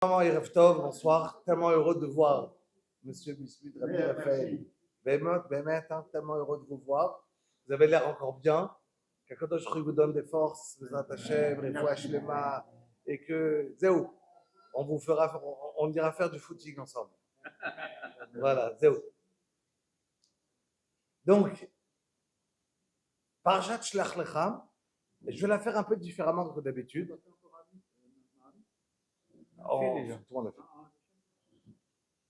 Erev Tov, bonsoir. Tellement heureux de voir Monsieur Bismuth, Rabbi Raphaël. Tellement heureux de vous voir. Vous avez l'air encore bien. Qu'Akadosh Baruch Hu vous donne des forces, des Hashem, Refoua Shlema, et que, Zéou, on ira faire du footing ensemble. Voilà, Zéou. Donc, Parashat Shlach Lecha, je vais la faire un peu différemment que d'habitude. Oh, tout le monde a fait.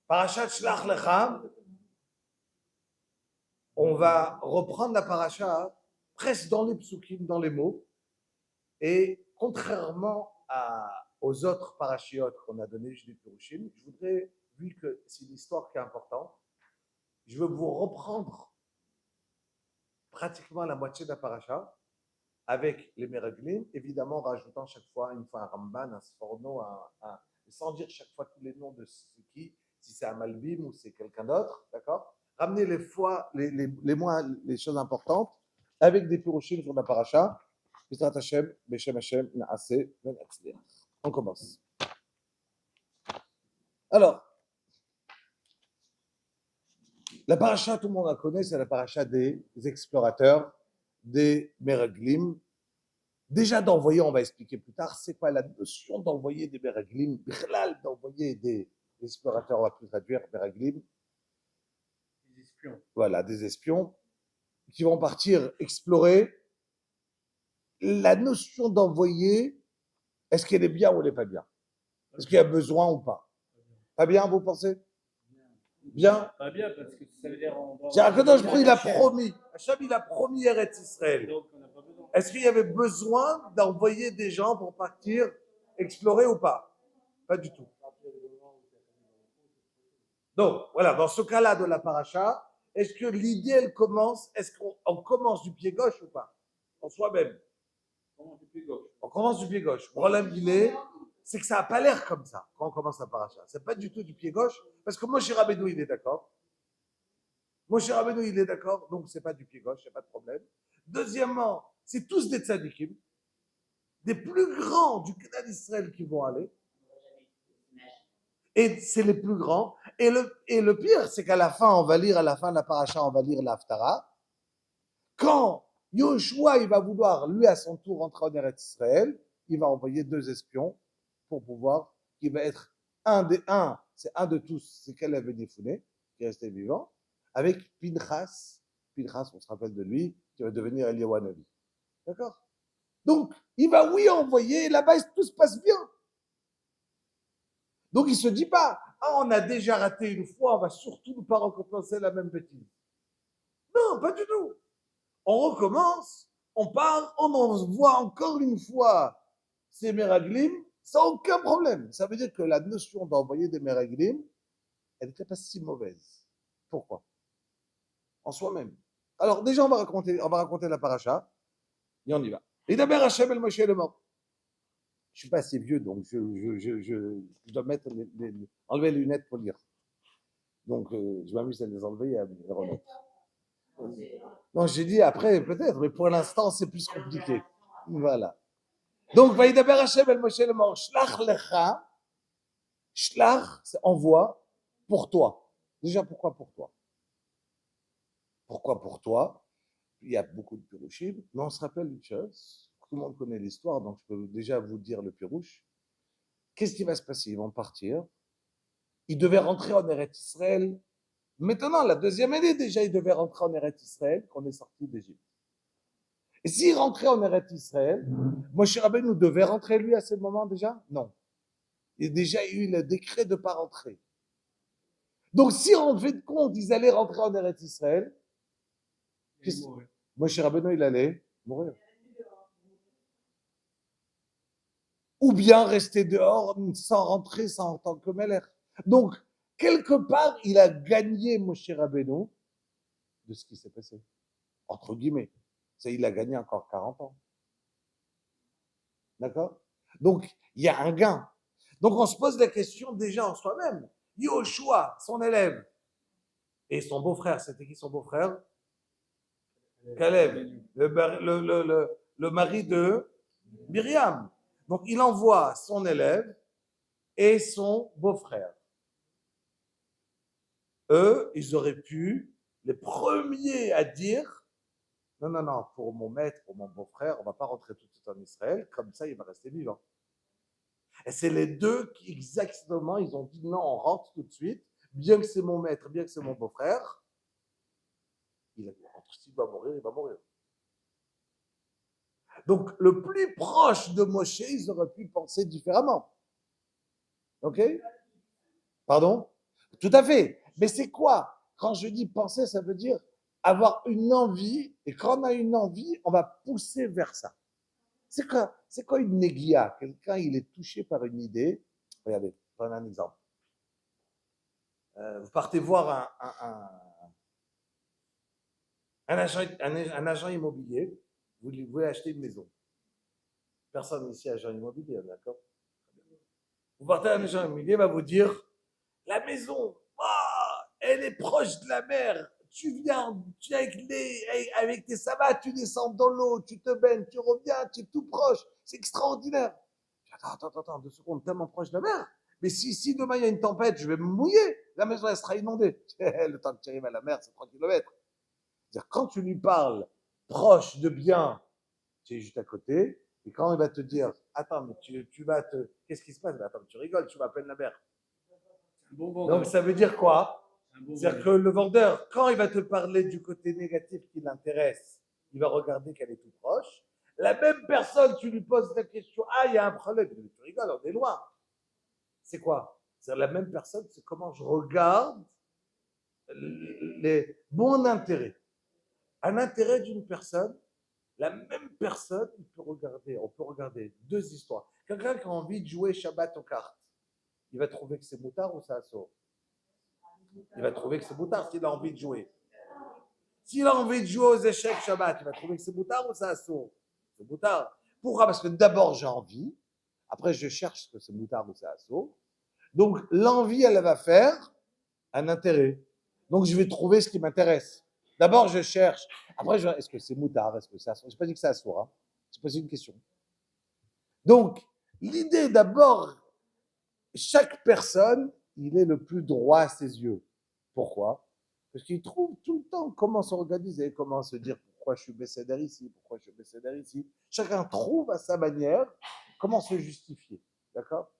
Parashat Shlach Lecha, on va reprendre la paracha presque dans les psukim, dans les mots. Et contrairement aux autres parachiotes qu'on a donné du Pirushim, je voudrais, vu que c'est une histoire qui est importante, je veux vous reprendre pratiquement la moitié de la paracha avec les Meraglim, évidemment en rajoutant chaque fois, une fois un Ramban, un Sforno, sans dire chaque fois tous les noms de c'est qui, si c'est un Malbim ou c'est quelqu'un d'autre, d'accord? Ramener les choses importantes avec des Pirushim sur la paracha. On commence. Alors, la paracha, tout le monde la connaît, c'est la paracha des explorateurs, des Meraglim. Déjà d'envoyer, on va expliquer plus tard, c'est quoi la notion d'envoyer des Meraglim, d'envoyer des explorateurs, on va plus traduire Meraglim. Des espions. Voilà, des espions qui vont partir explorer. La notion d'envoyer, est-ce qu'elle est bien ou elle n'est pas bien? Est-ce qu'il y a besoin ou pas? Pas bien, vous pensez? Bien. Pas bien, parce que ça veut dire Akadosh Baruch Hu, il a promis Eretz Israël. Est-ce qu'il y avait besoin d'envoyer des gens pour partir explorer ou pas? Pas du tout. Donc, voilà, dans ce cas-là de la paracha, est-ce que l'idée, elle commence, est-ce qu'on commence du pied gauche ou pas? En soi-même. On commence du pied gauche. Le problème, c'est que ça n'a pas l'air comme ça quand on commence la paracha. C'est pas du tout du pied gauche, parce que Moshe Rabbeinu, il est d'accord. Moshe Rabbeinu, il est d'accord, donc c'est pas du pied gauche, il n'y a pas de problème. Deuxièmement, c'est tous des tzadikim, des plus grands du Canaan d'Israël qui vont aller. Et c'est les plus grands. Et le pire, c'est qu'à la fin, on va lire, à la fin de la paracha, on va lire l'Haftara. Quand Yoshua, il va vouloir, lui, à son tour, rentrer en Eretz Israël, il va envoyer 2 espions pour pouvoir, qui va être c'est un de tous, c'est Caleb ben Yefouné, qui est resté vivant, avec Pinchas, on se rappelle de lui, qui va devenir Eliyahu Hanavi. D'accord? Donc, il va, oui, envoyer, là-bas, tout se passe bien. Donc, il ne se dit pas, on a déjà raté une fois, on va surtout ne pas recommencer la même bêtise. Non, pas du tout. On recommence, on part, on envoie encore une fois ces Meraglim, sans aucun problème. Ça veut dire que la notion d'envoyer des Meraglim, elle n'était pas si mauvaise. Pourquoi? En soi-même. Alors, déjà, on va raconter la paracha, et on y va. Et d'abord, Hachem el Moshe le mort. Je ne suis pas assez vieux, donc je dois enlever les lunettes pour lire. Donc, je m'amuse à les enlever et à les remettre. Non, j'ai dit après, peut-être, mais pour l'instant, c'est plus compliqué. Voilà. Donc, Vaïdaber Hashem el Moshe le mort. Shlach lecha. Shlach, c'est envoi pour toi. Déjà, pourquoi pour toi? Pourquoi pour toi? Il y a beaucoup de pirouchim, mais on se rappelle une chose. Tout le monde connaît l'histoire, donc je peux déjà vous dire le pirouche. Qu'est-ce qui va se passer? Ils vont partir. Ils devaient rentrer en Eretz Israël. Maintenant, la deuxième année, déjà, ils devaient rentrer en Eretz Israël qu'on est sorti d'Égypte. Et s'ils rentraient en Eretz Israël, Moshe Rabbeinu devait rentrer lui à ce moment déjà? Non. Il y a déjà eu le décret de ne pas rentrer. Donc, si en fait de compte, ils allaient rentrer en Eretz Israël, Moshe Rabbeinu, il allait mourir. Ou bien rester dehors sans rentrer, sans en tant que Melech. Donc, quelque part, il a gagné Moshe Rabbeinu de ce qui s'est passé. Entre guillemets. C'est, il a gagné encore 40 ans. D'accord? Donc, il y a un gain. Donc, on se pose la question déjà en soi-même. Yoshua, son élève, et son beau-frère, c'était qui son beau-frère? Caleb, le mari de Myriam. Donc, il envoie son élève et son beau-frère. Eux, ils auraient pu, les premiers à dire, non, pour mon maître, pour mon beau-frère, on ne va pas rentrer tout de suite en Israël, comme ça il va rester vivant. Et c'est les deux qui, exactement, ils ont dit non, on rentre tout de suite, bien que c'est mon maître, bien que c'est mon beau-frère, s'il va mourir, il va mourir. Donc, le plus proche de Moshe, ils auraient pu penser différemment. Ok? Pardon? Tout à fait. Mais c'est quoi? Quand je dis penser, ça veut dire avoir une envie, et quand on a une envie, on va pousser vers ça. C'est quoi une négia? Quelqu'un, il est touché par une idée. Regardez, je prends un exemple. Vous partez voir un agent immobilier, vous voulez acheter une maison. Personne ici est agent immobilier, d'accord? Vous partez à un agent immobilier, il va vous dire, la maison, oh, elle est proche de la mer. Tu viens, avec tes sabbats, tu descends dans l'eau, tu te baignes, tu reviens, tu es tout proche. C'est extraordinaire. Attends, 2 secondes, tellement proche de la mer. Mais si demain il y a une tempête, je vais me mouiller. La maison, elle sera inondée. Le temps que tu arrives à la mer, c'est 3 kilomètres. C'est-à-dire, quand tu lui parles proche de bien, tu es juste à côté. Et quand il va te dire, attends, mais tu vas te. Qu'est-ce qui se passe? Attends, tu rigoles, tu vas à peine la mer. Donc ça veut dire quoi? C'est-à-dire que le vendeur, quand il va te parler du côté négatif qui l'intéresse, il va regarder qu'elle est tout proche. La même personne, tu lui poses la question, ah, il y a un problème. Tu rigoles, on est loin. C'est quoi? C'est la même personne, c'est comment je regarde mon intérêt. Un intérêt d'une personne, la même personne, on peut regarder 2 histoires. Quelqu'un qui a envie de jouer Shabbat aux cartes, il va trouver que c'est moutard ou c'est assaut? Il va trouver que c'est moutard s'il a envie de jouer. S'il a envie de jouer aux échecs Shabbat, il va trouver que c'est moutard ou c'est assaut? C'est moutard. Pourquoi? Parce que d'abord j'ai envie, après je cherche ce que c'est moutard ou c'est assaut. Donc l'envie, elle va faire un intérêt. Donc je vais trouver ce qui m'intéresse. D'abord je cherche, après est-ce que c'est moutard, est-ce que c'est assaut? Je n'ai pas dit que c'est assaut, hein. J'ai posé une question. Donc l'idée d'abord, chaque personne, il est le plus droit à ses yeux. Pourquoi? Parce qu'il trouve tout le temps comment s'organiser, comment se dire pourquoi je suis bécédaire ici, pourquoi je suis bécédaire ici. Chacun trouve à sa manière comment se justifier. D'accord?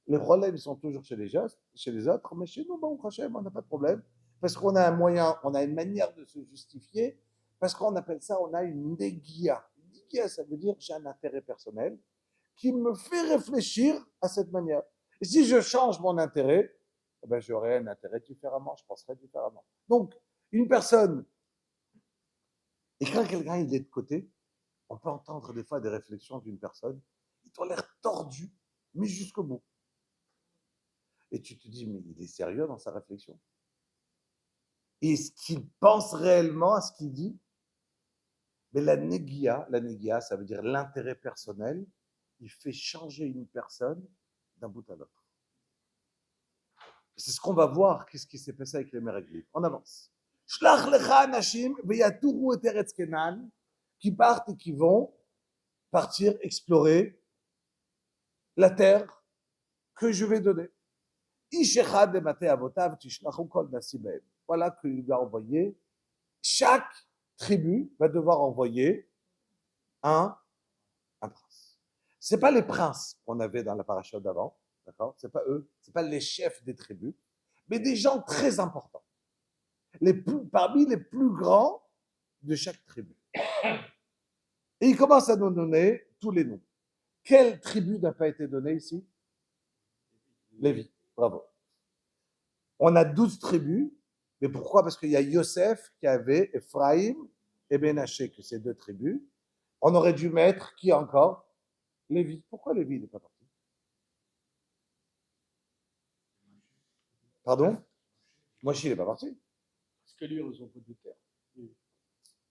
Les problèmes sont toujours chez les autres, mais chez nous, bon, on n'a pas de problème. Parce qu'on a un moyen, on a une manière de se justifier, parce qu'on appelle ça, on a une négia. Une négia, ça veut dire j'ai un intérêt personnel qui me fait réfléchir à cette manière. Et si je change mon intérêt, eh ben, j'aurai un intérêt différemment, je penserai différemment. Donc, une personne, et quand quelqu'un il est de côté, on peut entendre des fois des réflexions d'une personne, il a l'air tordu, mais jusqu'au bout. Et tu te dis, mais il est sérieux dans sa réflexion? Est-ce qu'il pense réellement à ce qu'il dit? Mais la négia, ça veut dire l'intérêt personnel, il fait changer une personne d'un bout à l'autre. C'est ce qu'on va voir, qu'est-ce qui s'est passé avec les Meraglim. On avance. Shlach lecha anashim veyaturu et eretz Kenan, qui partent et qui vont partir explorer la terre que je vais donner. Ish echad de mate avotav tishlachu kol nasi behem. Voilà qu'il va envoyer. Chaque tribu va devoir envoyer un prince. C'est pas les princes qu'on avait dans la paracha d'avant, d'accord? C'est pas eux, c'est pas les chefs des tribus, mais des gens très importants. Parmi les plus grands de chaque tribu. Et il commence à nous donner tous les noms. Quelle tribu n'a pas été donnée ici? Lévi. Bravo. On a 12 tribus. Mais pourquoi? Parce qu'il y a Yosef qui avait Ephraïm et Ménaché, que c'est 2 tribus. On aurait dû mettre qui encore? Lévi. Pourquoi Lévi n'est pas parti? Pardon? Moshe, il n'est pas parti. Parce que lui, ils ont peu de terre.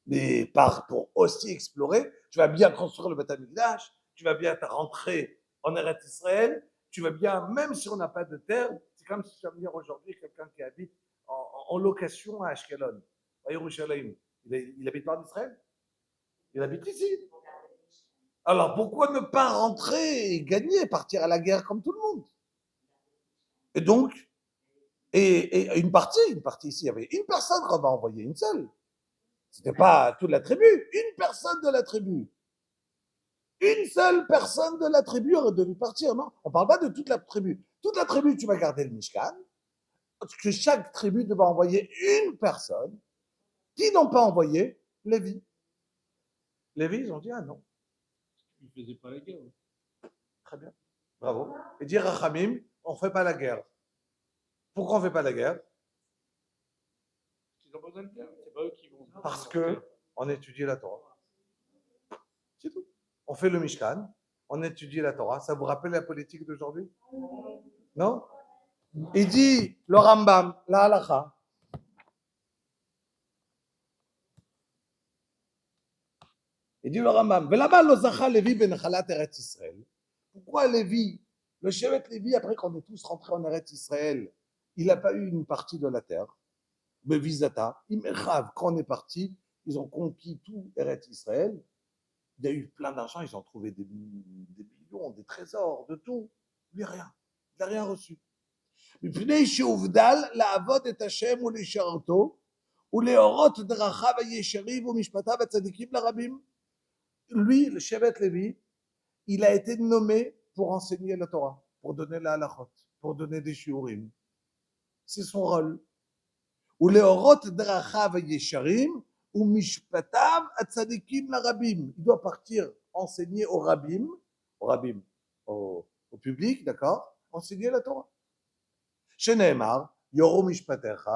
Mais part pour aussi explorer. Tu vas bien construire le Beth Amikdash, tu vas bien rentrer en Eretz Israël, tu vas bien, même si on n'a pas de terre, c'est comme si tu vas venir aujourd'hui quelqu'un qui habite en location à Ashkelon, à Yerushalayim. Il habite pas en Israël? Il habite ici. Alors pourquoi ne pas rentrer et gagner, partir à la guerre comme tout le monde? Et donc, et une partie ici, il y avait une personne qu'on va envoyer, une seule. C'était pas toute la tribu, une personne de la tribu. Une seule personne de la tribu aurait dû partir, non? On parle pas de toute la tribu. Toute la tribu, tu vas garder le Mishkan, parce que chaque tribu devait envoyer une personne. Qui n'ont pas envoyé? Lévi. Lévi, ils ont dit, ah non. Ils ne faisaient pas la guerre. Très bien. Bravo. Et dire Rachamim, on ne fait pas la guerre. Pourquoi on ne fait pas la guerre? Ils n'ont pas besoin de guerre. C'est pas eux qui vont. Parce qu'on étudie la Torah. C'est tout. On fait le Mishkan, on étudie la Torah. Ça vous rappelle la politique d'aujourd'hui? Non? Il dit, le Rambam, la halakha. Il dit le Rambam, Velama lo zacha Lévi ben Chalat Eretz Israël. Pourquoi Lévi, le Shevet Lévi, après qu'on est tous rentrés en Eretz Israël, il n'a pas eu une partie de la terre? Bevisata, Imechav, quand on est parti, ils ont conquis tout Eretz Israël. Il y a eu plein d'argent, ils ont trouvé des millions, des trésors, de tout. Lui, rien. Il n'a rien reçu. מפני שהובדל לעבוד את השם ולשרתו ולהורות דרכיו הישרים ומשפטיו הצדיקים לרבים. Lui, le Shevet Lévi, il a été nommé pour enseigner la Torah, pour donner la halachot, pour donner des shiurim. C'est son rôle. ולהורות דרכיו הישרים ומשפטיו הצדיקים לרבים. Il doit partir enseigner aux rabbim, au public, d'accord? Enseigner la Torah. שנאמר, יורו משפטיך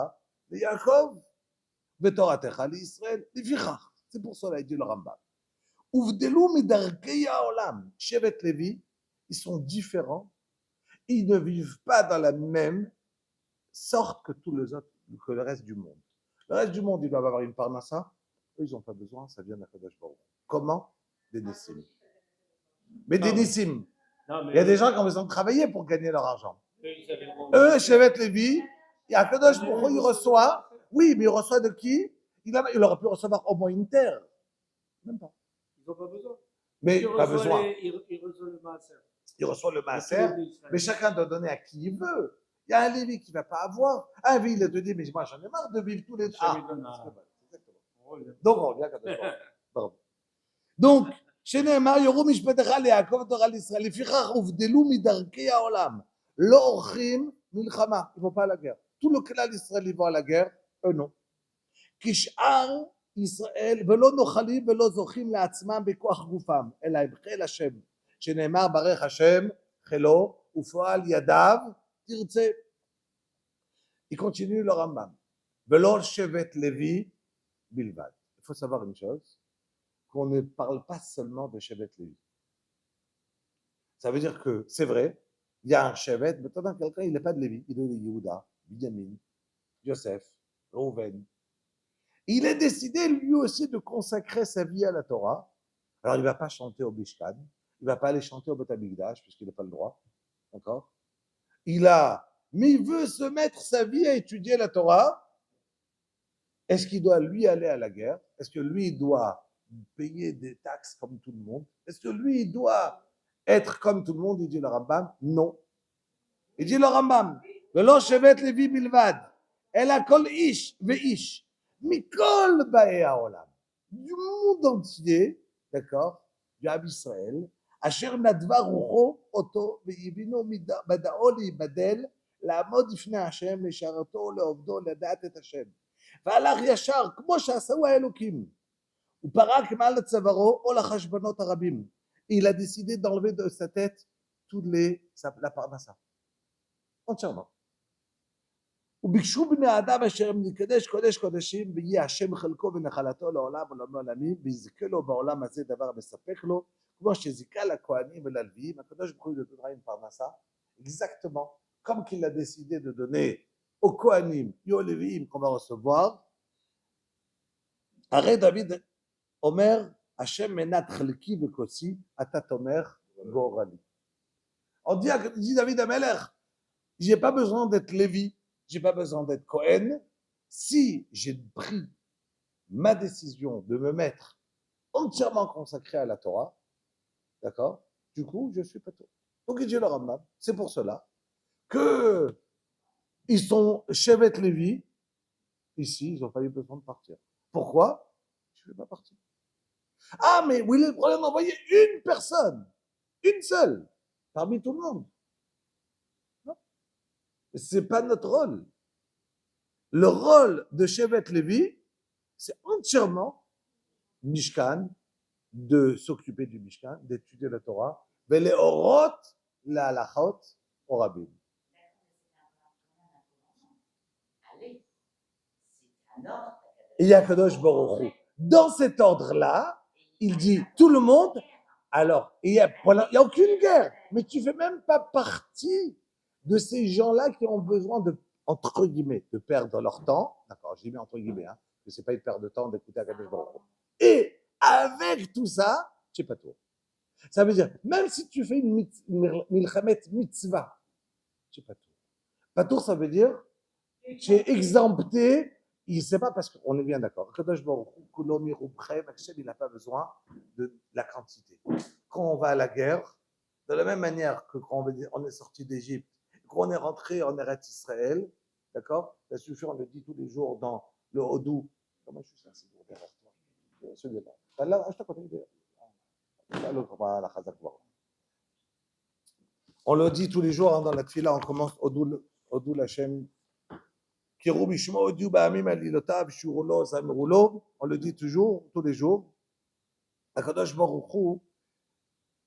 ליעקב ותורתך לישראל. לפיכך, c'est pour cela, il dit le Rambam. הובדלו מדרכי העולם. שבט לוי, ils sont différents. Ils ne vivent pas dans la même sorte que tous les autres, que le reste du monde. Le reste du monde, ils doivent avoir une parnassa. Eux, ils n'ont pas besoin, ça vient d'Akadosh Baruch. Comment? Des Nissim. Mais des Nissim. Il y a des gens qui ont besoin de travailler pour gagner leur argent. Eux, Shevet Lévi, et Akadosh Baruch il reçoit, oui, mais il reçoit de qui? Il aurait pu recevoir au moins une terre. Même pas. Ils n'ont pas besoin. Mais pas besoin. Il reçoit le maaser. Il reçoit le maaser, mais chacun doit donner à qui il veut. Il y a un Lévi qui ne va pas avoir. Un Lévi, il te dit, mais moi, j'en ai marre de vivre tous les... Donc, on revient quand donc, שנאמר, יורו משפטך ליעקב ותורה לישראל, לפיכך הובדלו מדרכי העולם. לא עורכים מלחמה, ils vont pas à la guerre. Tout le כלל ישראל, ils vont à la guerre, eux non. כשאר ישראל, ולא נוחלים ולא זוכים לעצמם בכוח גופם, אלא עם חיל השם, שנאמר ברך השם, חילו, ופועל ידיו, תרצה. Il continue le Rambam. ולא שבט לוי בלבד. Il faut savoir une chose, qu'on ne parle pas seulement de Shevet Lévi. Ça veut dire que, c'est vrai, il y a un Shevet, mais pendant quelqu'un, il n'est pas de Lévi, il est de Yehuda, Binyamin, Yosef, Reuven. Il a décidé lui aussi de consacrer sa vie à la Torah. Alors il ne va pas chanter au Mishkan, il ne va pas aller chanter au Beth Amikdash, puisqu'il n'a pas le droit, d'accord? Mais il veut se mettre sa vie à étudier la Torah. Est-ce qu'il doit lui aller à la guerre? Est-ce que lui il doit payer des taxes comme tout le monde? Est-ce que lui, il doit être comme tout le monde? Il dit le Rambam, non. Il dit le Rambam, ולא שבט לוי בלבד, אלא כל איש ואיש, מכל באי העולם, du monde entier, d'accord, du עם ישראל, אשר נדבה רוחו אותו, והבינו מדעו להיבדל, לעמוד לפני השם, לשרתו, לעובדו, לדעת את השם. והלך ישר, כמו שעשו האלוקים. ופרק מעל צווארו או לחשבונות הרבים. Il a décidé d'enlever de sa tête la parnassa. Entièrement. וביקשו בני האדם אשר נקדש קודש קודשים ויהיה השם חלקו ונחלתו לעולם ולעולם עולמים ויזכה לו בעולם הזה דבר מספק לו כמו שזיכה לכהנים וללוויים. הקדוש ברוך הוא דonnera une parnassa exactement comme qu'il a décidé de donner aux Kohanim et aux Lévi'im qu'on va recevoir. הרי דוד אומר, השם מנת חלקי וכוסי, אתה תומך גורלי. On dit David Amelech, j'ai pas besoin d'être Lévi, j'ai pas besoin d'être Cohen. Si j'ai pris ma décision de me mettre entièrement consacré à la Torah, d'accord, du coup, je suis pas tout. Donc il dit le Rambam, c'est pour cela que Ils sont Shevet Lévi. Ici, ils n'ont pas eu besoin de partir. Pourquoi? Je ne vais pas partir. Ah, mais où est le problème d'envoyer une personne? Une seule. Parmi tout le monde. Non. Ce n'est pas notre rôle. Le rôle de Shevet Lévi, c'est entièrement Mishkan, de s'occuper du Mishkan, d'étudier la Torah, mais les orot, la halachot, au rabbin. Il y a Kadosh Baruch Hu. Dans cet ordre-là, il dit tout le monde. Alors, il n'y a aucune guerre, mais tu ne fais même pas partie de ces gens-là qui ont besoin de, entre guillemets, de perdre leur temps. D'accord, je dis bien entre guillemets, hein, que ce n'est pas une perte de temps d'écouter Kadosh Baruch Hu. Et avec tout ça, tu n'es pas tout. Ça veut dire, même si tu fais une milchamet mitzvah, tu n'es pas tout. Patour, ça veut dire, tu es exempté. Il ne sait pas parce qu'on est bien d'accord. Kadosh Baruch Hu, il n'a pas besoin de la quantité. Quand on va à la guerre, de la même manière que quand on est sorti d'Égypte, quand on est rentré en Eretz Israël, d'accord? Ça suffit, on le dit tous les jours dans le Hodou. Comment je suis là, c'est pour derrière toi? Celui-là. Là, je te connais. On le dit tous les jours hein, dans la tfila, on commence Hodou l'Hachem. On le dit toujours, tous les jours. Akadosh Baruch Hu,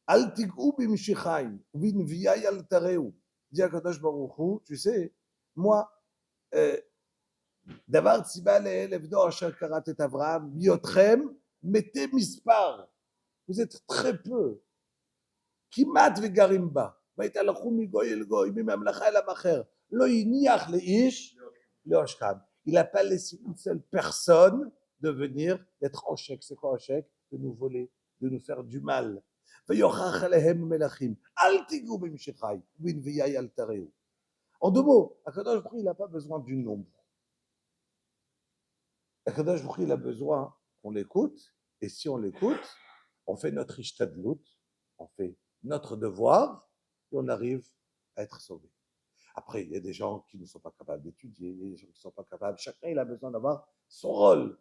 Al tig'u b'mshichai, v'nviyai al tareu. Dit Akadosh Baruch Hu, tu sais, moi, davar tziba le'elevdo asher karat et Avraham, biotchem, mettez mispar. Vous êtes très peu. Kimat ve'garim ba. ויתהלכו מגוי אל גוי, מממלכה אל אחר. לא הניח לאיש Leoshkab. Il n'a pas laissé une seule personne de venir, d'être en chèque. C'est quoi en chèque? De nous voler, de nous faire du mal. En deux mots, Akadosh Baruch Hu, il n'a pas besoin du nombre. Akadosh Baruch Hu, il a besoin qu'on l'écoute, et si on l'écoute, on fait notre ishtadlut, on fait notre devoir, et on arrive à être sauvé. Après, il y a des gens qui ne sont pas capables d'étudier, il y a des gens qui ne sont pas capables. Chacun, il a besoin d'avoir son rôle.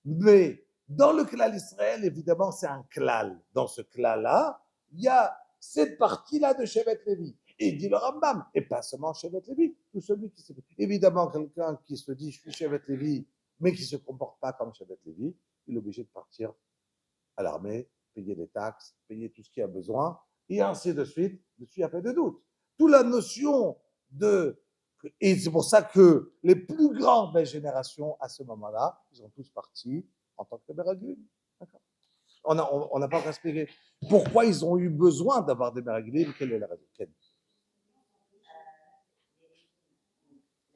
Mais dans le klal Israël, évidemment, c'est un klal. Dans ce klal-là, il y a cette partie-là de Shevet Lévi. Et il dit le Rambam, et pas seulement Shevet Lévi, tout celui qui se... Évidemment, quelqu'un qui se dit, je suis Shevet Lévi, mais qui ne se comporte pas comme Shevet Lévi, il est obligé de partir à l'armée, payer des taxes, payer tout ce qu'il a besoin, et ainsi de suite. Dessus, il n'y a pas de doute. Toute la notion et c'est pour ça que les plus grandes des générations à ce moment-là, ils sont tous partis en tant que Meraglim. On n'a pas encore expliqué pourquoi ils ont eu besoin d'avoir des Meraglim, quelle est la raison? La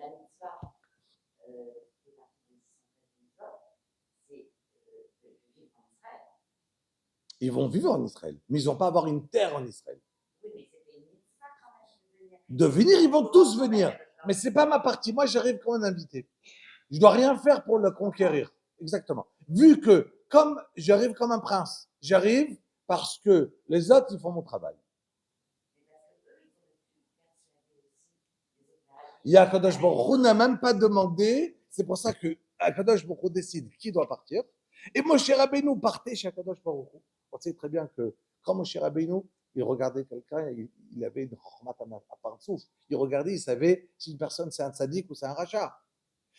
mitzvah c'est de vivre en Israël. Ils vont vivre en Israël, mais ils n'ont pas avoir une terre en Israël. Oui, mais c'était une mitzvah quand même de venir. Ils vont tous venir. Mais ce n'est pas ma partie. Moi, j'arrive comme un invité. Je ne dois rien faire pour le conquérir. Exactement. Vu que, comme j'arrive comme un prince, j'arrive parce que les autres, ils font mon travail. Akadosh Baruch Hu n'a même pas demandé. C'est pour ça que Akadosh Baruch Hu décide qui doit partir. Et Moshe Rabbeinu partait chez Akadosh Baruch Hu. On sait très bien que quand Moshe Rabbeinu, il regardait quelqu'un, il avait une chormat à part de souffle. Il regardait, il savait si une personne c'est un tzaddik ou c'est un rachat.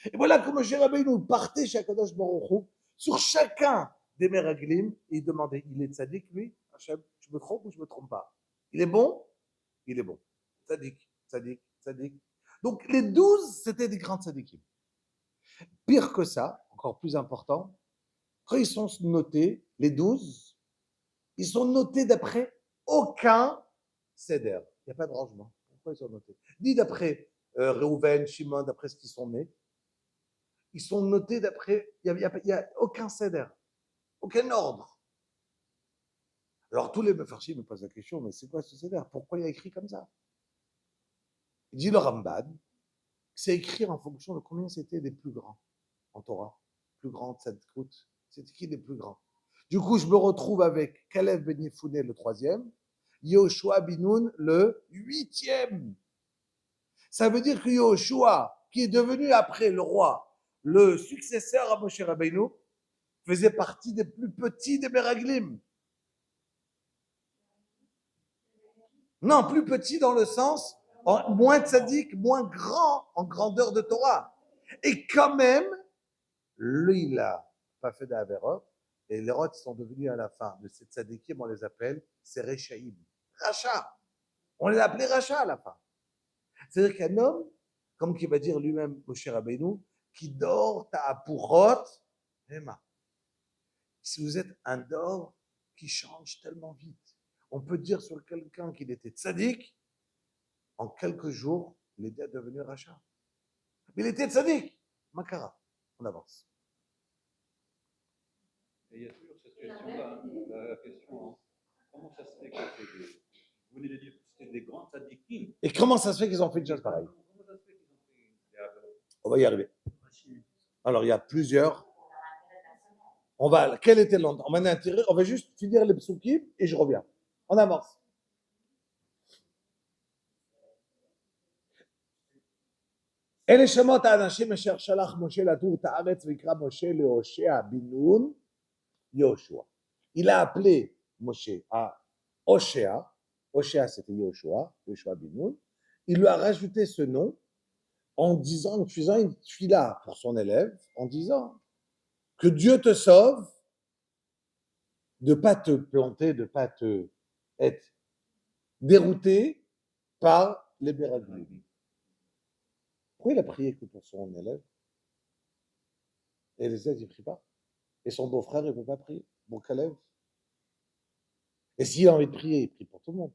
Et voilà que Moshe Rabbeinu partait chez Akadosh Baruch Hu sur chacun des meraglim et il demandait, il est tzaddik lui? Hachem, je me trompe ou je me trompe pas? Il est bon? Il est bon. Tzaddik, tzaddik, tzaddik. Donc les 12, c'était des grands tzaddikim. Pire que ça, encore plus important, quand ils sont notés, les 12, ils sont notés d'après aucun seder. Il n'y a pas de rangement. Pourquoi ils sont notés? Ni d'après Reuven, Shimon, d'après ce qu'ils sont nés. Ils sont notés d'après, il n'y a aucun seder, aucun ordre. Alors tous les mefarshim me posent la question, mais c'est quoi ce seder? Pourquoi il y a écrit comme ça? Il dit le Ramban, c'est écrit en fonction de combien c'était les plus grands en Torah, plus grands de cette route. C'était qui les plus grands? Du coup, je me retrouve avec Kalev ben Yefouné le 3e, Yoshua bin Nun le 8e. Ça veut dire que Yoshua, qui est devenu après le roi, le successeur à Moshe Rabbeinu, faisait partie des plus petits des Meraglim. Non, plus petit dans le sens, moins tzaddik, moins grand en grandeur de Torah. Et quand même, lui, il n'a pas fait d'Averot, et les rots sont devenus à la fin de ces tzaddikim, on les appelle, c'est Rechaïm. Racha. On les a appelés Racha à la fin. C'est-à-dire qu'un homme, comme qui va dire lui-même Moshe Rabbeinu, qui dort à Pourot, Emma. Si vous êtes un dor qui change tellement vite, on peut dire sur quelqu'un qu'il était tzaddik, en quelques jours, il est devenu Racha. Mais il était tzaddik. Makara. On avance. Et il y a toujours cette question-là, hein, la question, hein, comment ça se fait que vous venez de dire que c'était des grands tzadikim. Et comment ça se fait qu'ils ont fait une chose pareille? Comment ça se fait qu'ils ont fait des Averot? On va y arriver. Alors, il y a plusieurs. Quel était l'endroit? On va juste finir les psukim et je reviens. On avance. אלה שמות האנשים אשר שלח משה לתור את הארץ ויקרא משה להושע בן נון יהושע. Il a appelé Moshe à Hoshea. Hoshea c'était Yoshua, Yoshua ben Nun. Il lui a rajouté ce nom en faisant une tfila pour son élève, en disant que Dieu te sauve de ne pas te planter, de ne pas te être dérouté par les Meraglim. Pourquoi il a prié que pour son élève? Et les aides, il ne prie pas. Et son beau-frère, il ne peut pas prier. Bon Kalev. Et s'il a envie de prier, il prie pour tout le monde.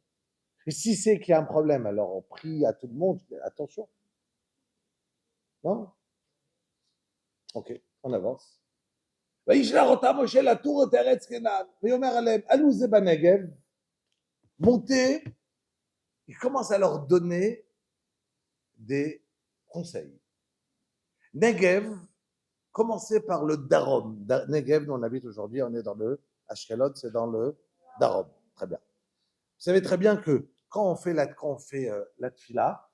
Et si c'est qu'il y a un problème, alors on prie à tout le monde. Attention. Non? Ok, on avance. Montez, il commence à leur donner des conseils. Negev, commencez par le Darom. Negev, nous on habite aujourd'hui, on est dans le Ashkelon, c'est dans le Darom. Très bien. Vous savez très bien que quand on fait la tfila,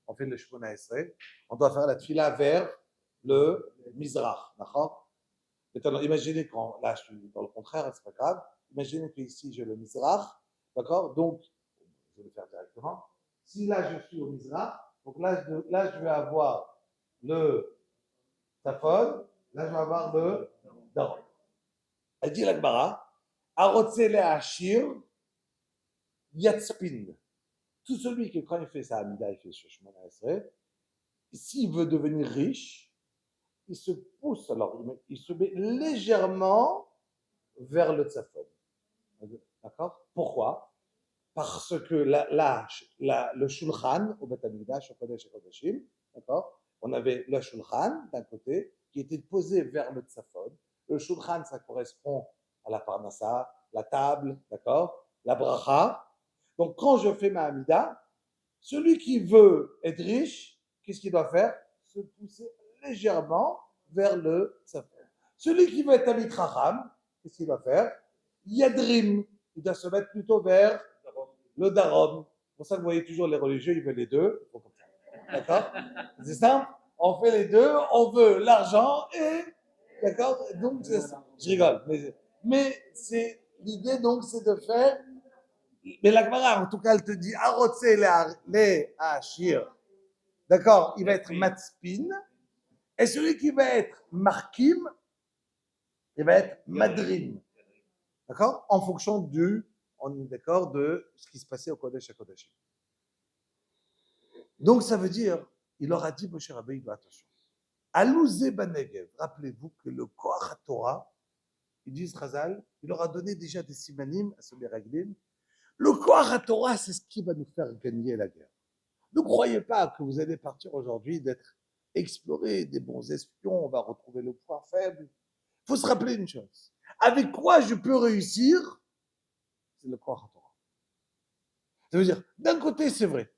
on fait le Shemona Esrei, on doit faire la tfila vers le Mizrach. D'accord? Maintenant, imaginez quand, là je suis dans le contraire, c'est pas grave. Imaginez qu'ici j'ai le Mizrach, d'accord? Donc, je vais le faire directement. Si là je suis au Mizrach, donc là je vais avoir le Tafon, là je vais avoir le Daron. Elle dit la Gemara, Arotse le Hachir, Yatspin. Tout celui qui, quand il fait sa Amida, il fait ce Shemona Esrei, s'il veut devenir riche, il se pousse, alors il se met légèrement vers le Tzafon. D'accord? Pourquoi? Parce que le Shulchan, au Beth Amikdash, au Kodesh HaKodashim, d'accord? On avait le Shulchan d'un côté qui était posé vers le Tzafon. Le Shulchan, ça correspond à la Parnassa, la table, d'accord? La bracha. Donc quand je fais ma Amida, celui qui veut être riche, qu'est-ce qu'il doit faire? Se pousser légèrement vers le Tzafon. Celui qui veut être Tamid Chacham, qu'est-ce qu'il doit faire? Yadrim, il doit se mettre plutôt vers le Darom. C'est pour ça que vous voyez toujours les religieux, ils veulent les deux. D'accord? C'est simple, on fait les deux, on veut l'argent et. D'accord? Donc, je rigole. Mais c'est l'idée, donc, c'est de faire. Mais la Gemara, en tout cas, elle te dit Arotse le Hachir. D'accord? Il va être Matspin. Et celui qui va être Markim, il va être Madrim. D'accord? En fonction on est d'accord, de ce qui se passait au Kodesh HaKodashim. Donc ça veut dire, il leur a dit, Moshe Rabbeinu, attention. Alouzé Banegev, rappelez-vous que le Koach HaTorah, ils disent Chazal, il leur a donné déjà des simanim à ce Meraglim. Le Koach HaTorah, c'est ce qui va nous faire gagner la guerre. Ne croyez pas que vous allez partir aujourd'hui d'être explorés, des bons espions, on va retrouver le point faible. Il faut se rappeler une chose. Avec quoi je peux réussir? C'est le Koach HaTorah. Ça veut dire, d'un côté, c'est vrai,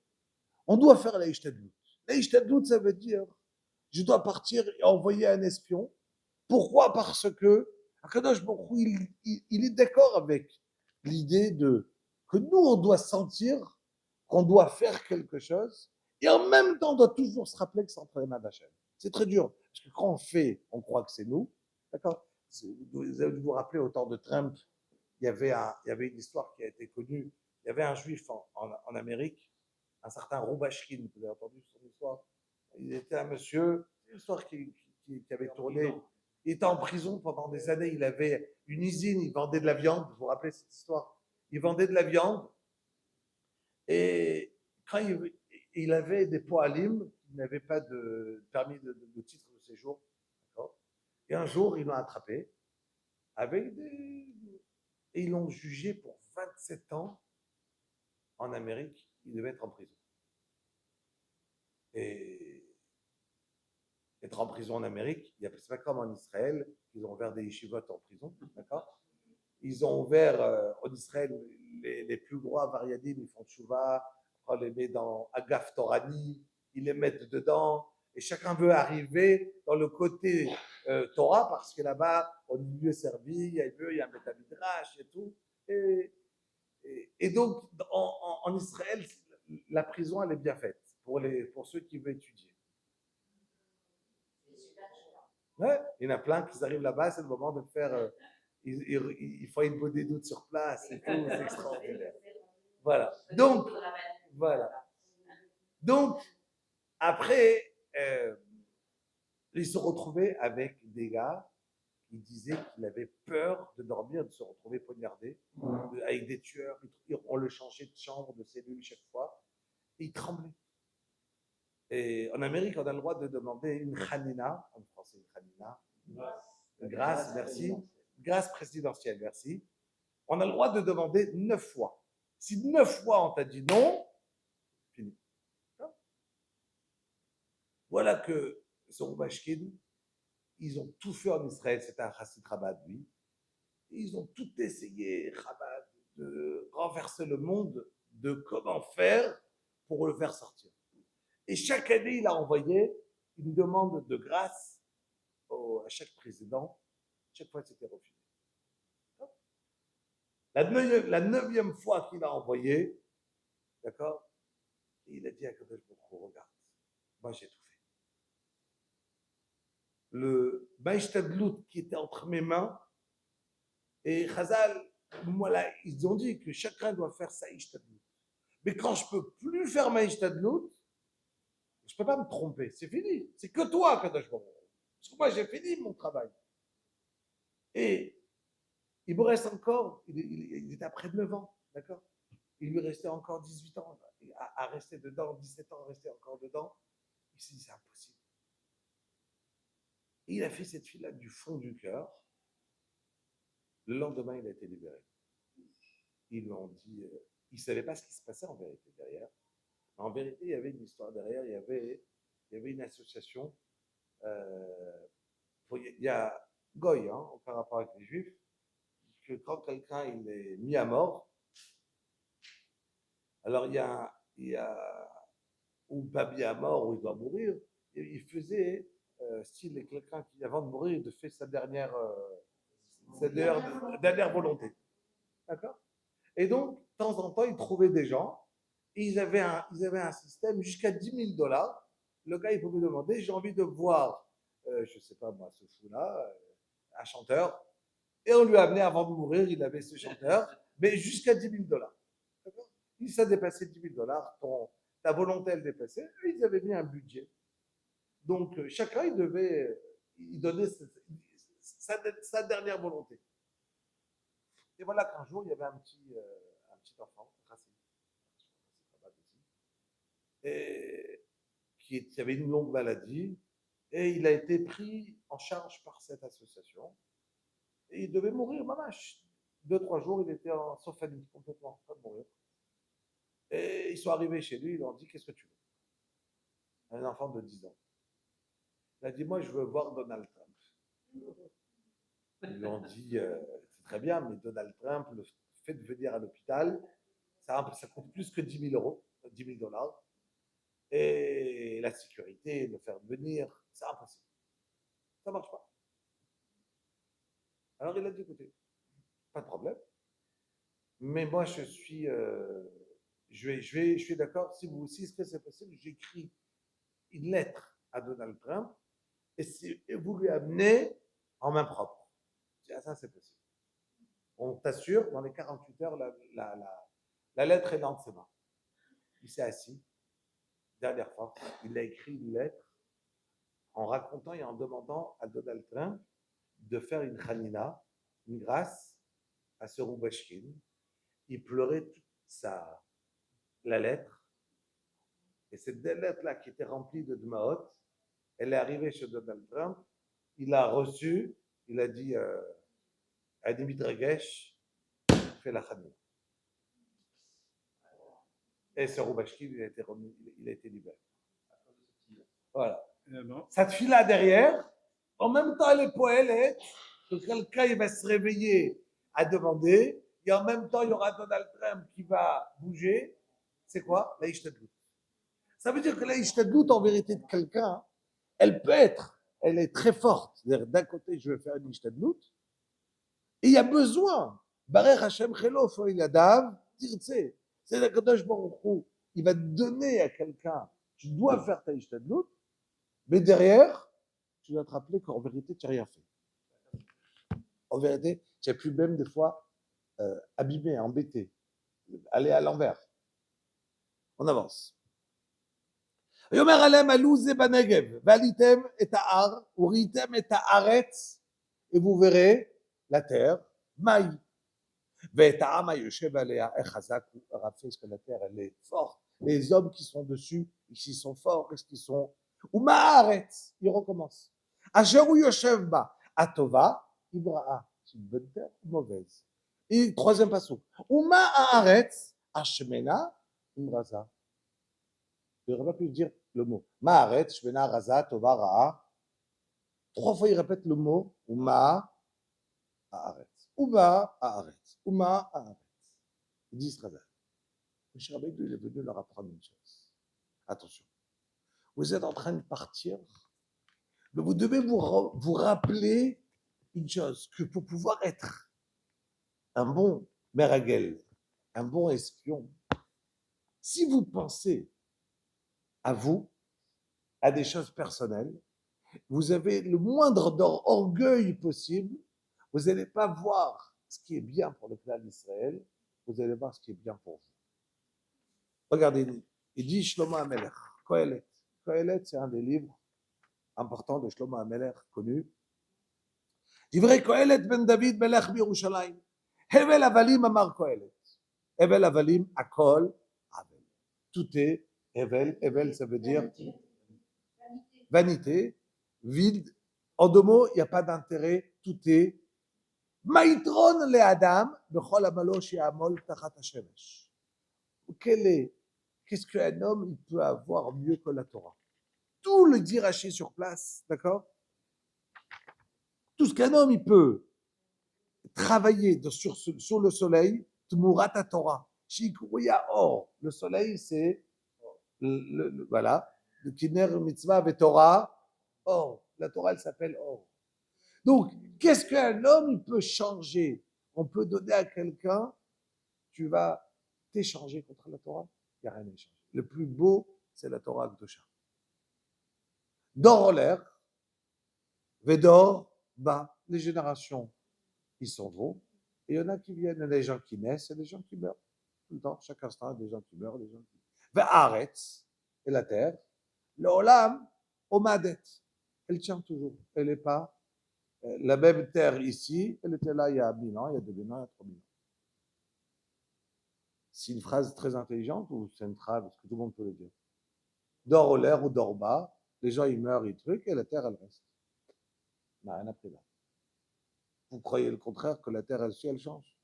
on doit faire la Ishtadlut. La Ishtadlut, ça veut dire, je dois partir et envoyer un espion. Pourquoi? Parce que Akadosh Baruch Hu, il est d'accord avec l'idée que nous, on doit sentir qu'on doit faire quelque chose Et en même temps, on doit toujours se rappeler que c'est entre les mains d'Hachem. C'est très dur. Parce que quand on fait, on croit que c'est nous. D'accord? Vous avez dû vous rappeler au temps de Trump, il y avait une histoire qui a été connue. Il y avait un juif en Amérique, un certain Roubachkin, vous avez entendu son histoire. Il était un monsieur, c'est une histoire qui avait tourné. Il était en prison pendant des années. Il avait une usine, il vendait de la viande. Vous vous rappelez cette histoire? Il vendait de la viande. Et quand il avait des poalim, il n'avait pas de permis de titre de séjour. D'accord. Et un jour, ils l'ont attrapé avec des. Et ils l'ont jugé pour 27 ans en Amérique. Il devait être en prison. Et être en prison en Amérique, c'est pas comme en Israël, ils ont ouvert des yeshivot en prison, d'accord? Ils ont ouvert en Israël les plus gros variadim, ils font tchouva, on les met dans Agaf Torani, ils les mettent dedans, et chacun veut arriver dans le côté Torah, parce que là-bas, on est mieux servi, il y a un Betamidrash et tout. Et donc, en Israël, la prison, elle est bien faite pour ceux qui veulent étudier. C'est super chouette. Ouais, il y en a plein qui arrivent là-bas, c'est le moment de faire. Il faut une bonne doute sur place et tout, c'est extraordinaire. Voilà. Donc, voilà. Donc, après, ils se retrouvaient avec des gars qui disaient qu'il avait peur de dormir, de se retrouver poignardé, avec des tueurs. On le changeait de chambre, de cellule chaque fois. Et il tremblait. Et en Amérique, on a le droit de demander une khanina, en français, une khanina. Grâce, merci. Grâce présidentielle, merci. On a le droit de demander 9 fois. Si 9 fois on t'a dit non, fini. Voilà que Zorobashkin, ils ont tout fait en Israël. C'était un chassid Chabad, lui. Ils ont tout essayé, Chabad, de renverser le monde, de comment faire pour le faire sortir. Et chaque année, il a envoyé une demande de grâce à chaque président. Chaque fois, c'était refusé. La neuvième fois qu'il a envoyé, d'accord, il a dit à Kadosh Baruch Hu, regarde, moi j'ai tout fait. Le Baïchtadlout qui était entre mes mains, et Chazal, voilà, ils ont dit que chacun doit faire sa Ishtadlout. Mais quand je peux plus faire ma Ishtadlout, je peux pas me tromper, c'est fini. C'est que toi, Kadosh Baruch Hu. Parce que moi j'ai fini mon travail. Et il me reste encore, il était après 9 ans, d'accord? Il lui restait encore 18 ans à rester dedans, 17 ans à rester encore dedans. Il s'est dit, c'est impossible. Et il a fait cette fille-là du fond du cœur. Le lendemain, il a été libéré. Ils lui ont dit, il ne savait pas ce qui se passait en vérité derrière. En vérité, il y avait une histoire derrière, il y avait une association. Il y a Goy, par rapport avec les Juifs, que quand quelqu'un il est mis à mort, alors il y a ou pas mis à mort, ou il doit mourir, et il faisait, style quelqu'un qui, avant de mourir, il fait sa dernière volonté. D'accord. Et donc, de temps en temps, ils trouvaient des gens, et ils avaient un système jusqu'à 10 000 $. Le gars, il pouvait demander, j'ai envie de voir, je ne sais pas moi, ce fou-là, un chanteur, et on lui a amené avant de mourir, il avait ce chanteur, mais jusqu'à 10 000 $. D'accord. Si ça dépassait 10 000 $, ta volonté, elle dépassait, ils avaient mis un budget. Donc, chacun, il donnait sa dernière volonté. Et voilà qu'un jour, il y avait un petit enfant, et qui avait une longue maladie, et il a été pris en charge par cette association, et il devait mourir, mamache. 2-3 jours, il était en sophanie, complètement en train de mourir. Et ils sont arrivés chez lui, ils lui ont dit, qu'est-ce que tu veux? Un enfant de 10 ans. Il a dit, moi, je veux voir Donald Trump. Ils lui ont dit, c'est très bien, mais Donald Trump, le fait de venir à l'hôpital, ça coûte plus que 10 000 $, 10 000 $. Et la sécurité, le faire venir, c'est impossible. Ça ne marche pas. Alors il a dit, écoutez, pas de problème, mais moi je je suis d'accord. Si vous aussi, ce que c'est possible, j'écris une lettre à Donald Trump et vous lui amenez en main propre. Ah, ça, c'est possible. On t'assure, dans les 48 heures, la lettre est dans ses mains. Il s'est assis, dernière fois, il a écrit une lettre en racontant et en demandant à Donald Trump de faire une khanina, une grâce à ce Roubachkin. Il pleurait toute la lettre. Et cette lettre-là, qui était remplie de Dmaot, elle est arrivée chez Donald Trump. Il l'a reçue. Il a dit à Dimitri Regesh, fais la khanina. Et ce Roubachkin, il a été libéré. Voilà. Cette fille-là derrière, en même temps, elle est poète, que quelqu'un il va se réveiller à demander, et en même temps, il y aura Donald Trump qui va bouger. C'est quoi? La Ishtadlout. Ça veut dire que la Ishtadlout, en vérité, de quelqu'un, elle peut être, elle est très forte. C'est-à-dire, d'un côté, je vais faire une Ishtadlout, et il y a besoin. Barer Hashem Chelo, il y a Dav, Tirtse. C'est-à-dire que Kadosh Baruch Hu, il va te donner à quelqu'un, tu dois faire ta Ishtadlout, mais derrière, tu dois te rappeler qu'en vérité, tu n'as rien fait. En vérité, tu as pu même des fois abîmer, embêter, aller à l'envers. On avance. ויאמר עליהם עלו זה בנגב, ועליתם את ההר, וראיתם את הארץ, et vous verrez la terre, מהי. ואת העם היושב עליה, איך חזק הוא רפה, est-ce que la terre, elle est forte. Les hommes qui sont dessus, ils sont forts, est-ce qu'ils sont... ומה הארץ, il recommence. אשר הוא יושב בה, הטובה, היא c'est une bonne terre, mauvaise. Et troisième passage. ומה הארץ, השמנה, היא רזה. Il n'aurait pas pu dire le mot. Ma'aret, Shvena, Raza, Tova, Ra'a. 3 fois, il répète le mot. Uma, Haaret. Uma, Haaret. Uma, Haaret. Ils disent Raza. M. Rabbeinu, il est venu leur apprendre une chose. Attention. Vous êtes en train de partir, mais vous devez vous rappeler une chose, que pour pouvoir être un bon Meragel, un bon espion, si vous pensez à vous, à des choses personnelles, vous avez le moindre orgueil possible, vous n'allez pas voir ce qui est bien pour le clan d'Israël, vous allez voir ce qui est bien pour vous. Regardez, il dit Shlomo HaMelech, Kohelet. Kohelet, c'est un des livres importants de Shlomo HaMelech, connu. Divrei Kohelet ben David Melech Birushalayim. Hevel Avalim Amar Kohelet. Hevel Avalim, Akol, Avel. Tout est Hevel. Hevel, ça veut dire vanité, vide. En 2 mots, il n'y a pas d'intérêt, tout est. Maïtron le Adam, bechol amalo she'amol tachat hashemesh. Qu'est-ce qu'un homme il peut avoir mieux que la Torah? Tout le dit Rashi sur place, d'accord? Tout ce qu'un homme il peut travailler sur le soleil, tmurat à Torah. Shikouya or. Le soleil, c'est voilà. Le kiner mitzvah et Torah, or. La Torah, elle s'appelle or. Donc, qu'est-ce qu'un homme il peut changer? On peut donner à quelqu'un, tu vas t'échanger contre la Torah? Il n'y a rien à échanger. Le plus beau, c'est la Torah Kedusha. D'or en l'air, Vedor, bas, les générations, ils s'en vont, et il y en a qui viennent, il y a des gens qui naissent et des gens qui meurent. Tout le temps, chaque instant, il y a des gens qui meurent, des gens qui... Ve'aretz, et la terre, le olam, omadet, elle tient toujours, elle n'est pas... La même terre ici, elle était là il y a 1000 ans, il y a 2000 ans, il y a 3000 ans. C'est une phrase très intelligente ou c'est une phrase que tout le monde peut le dire? Dors au l'air ou dors bas, les gens ils meurent, ils truquent, et la terre elle reste. On n'a rien appris là. Vous croyez le contraire, que la terre elle aussi elle change?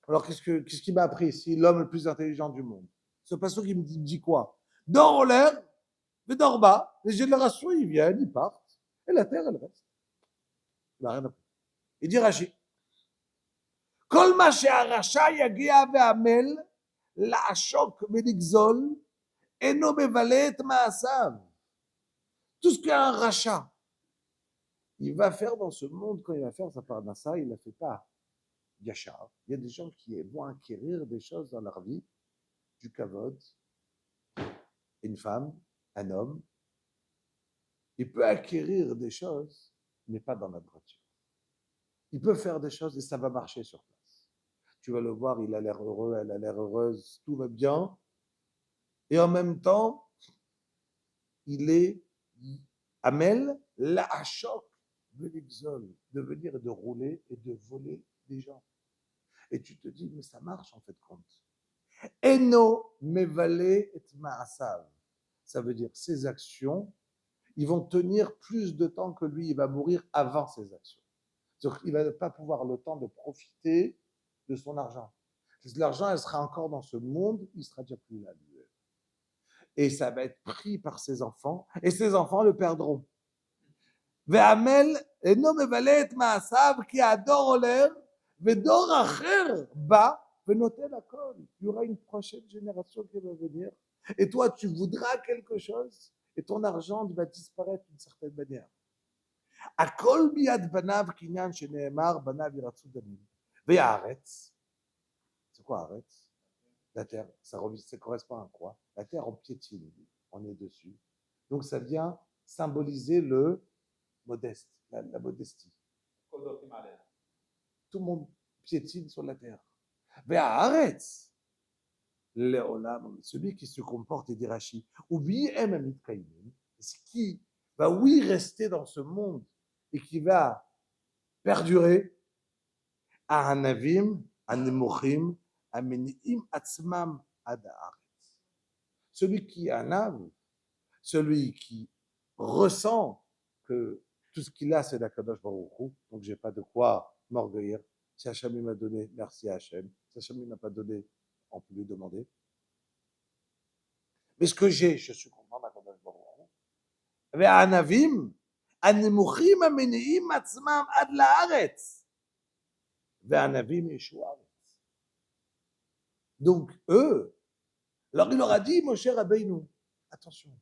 Alors qu'est-ce qui m'a appris ici, l'homme le plus intelligent du monde? Ce pasteur qui me dit quoi? Dors au l'air, mais dors bas, les générations ils viennent, ils partent, et la terre elle reste. Il n'a rien appris. Il dit Rashi, כל מה שהרשע יגיע ועמל לעשוק ולגזול, אינו מבלה את מעשיו. Tout ce qu'un rachat, il va faire dans ce monde, quand il va faire sa parnassa, il ne la fait pas yachar. Il y a des gens qui vont acquérir des choses dans leur vie, du kavod, une femme, un homme, il peut acquérir des choses, mais pas dans la droiture. Il peut faire des choses et ça va marcher sur place. Tu vas le voir, il a l'air heureux, elle a l'air heureuse, tout va bien. Et en même temps, il est Amel, La'achok, de l'exol, de venir et de rouler et de voler des gens. Et tu te dis, mais ça marche en fait compte. Eno mevale et ma'asav. Ça veut dire ses actions, ils vont tenir plus de temps que lui, il va mourir avant ses actions. C'est-à-dire qu'il ne va pas pouvoir le temps de profiter de son argent. Parce que l'argent, elle sera encore dans ce monde, il ne sera déjà plus là, lui. Et ça va être pris par ses enfants, et ses enfants le perdront. Ve'amel eno mevale et ma'asav ki ador oler ve'dor acher ba ve'notel hakol. Il y aura une prochaine génération qui va venir, et toi, tu voudras quelque chose, et ton argent va disparaître d'une certaine manière. Hakol biad banav kinyan sheneemar banav yiratzu damim. Ve'aretz. C'est quoi aretz? La terre, ça correspond à quoi? La terre, on piétine, on est dessus. Donc ça vient symboliser le modeste, la modestie. Tout le monde piétine sur la terre. Mais arrête! Celui qui se comporte, et dit Rashi, oublie qui va, oui, rester dans ce monde et qui va perdurer à Hanavim, à Nemochim, à Meniim, Atzmam, ad haaretz. Celui qui a un âme, celui qui ressent que tout ce qu'il a, c'est d'Akadosh Baruch Hu, donc j'ai pas de quoi m'orgueillir. Si Hachem m'a donné, merci à Hachem. Si Hachem ne m'a pas donné, on peut lui demander. Mais ce que j'ai, je suis content d'Akadosh Baruch Hu. והענבים, הנמוכים המניעים עצמם עד לארץ, והענבים ישו הארץ. Donc eux, alors il leur a dit, Moshe Rabbeinu, attention,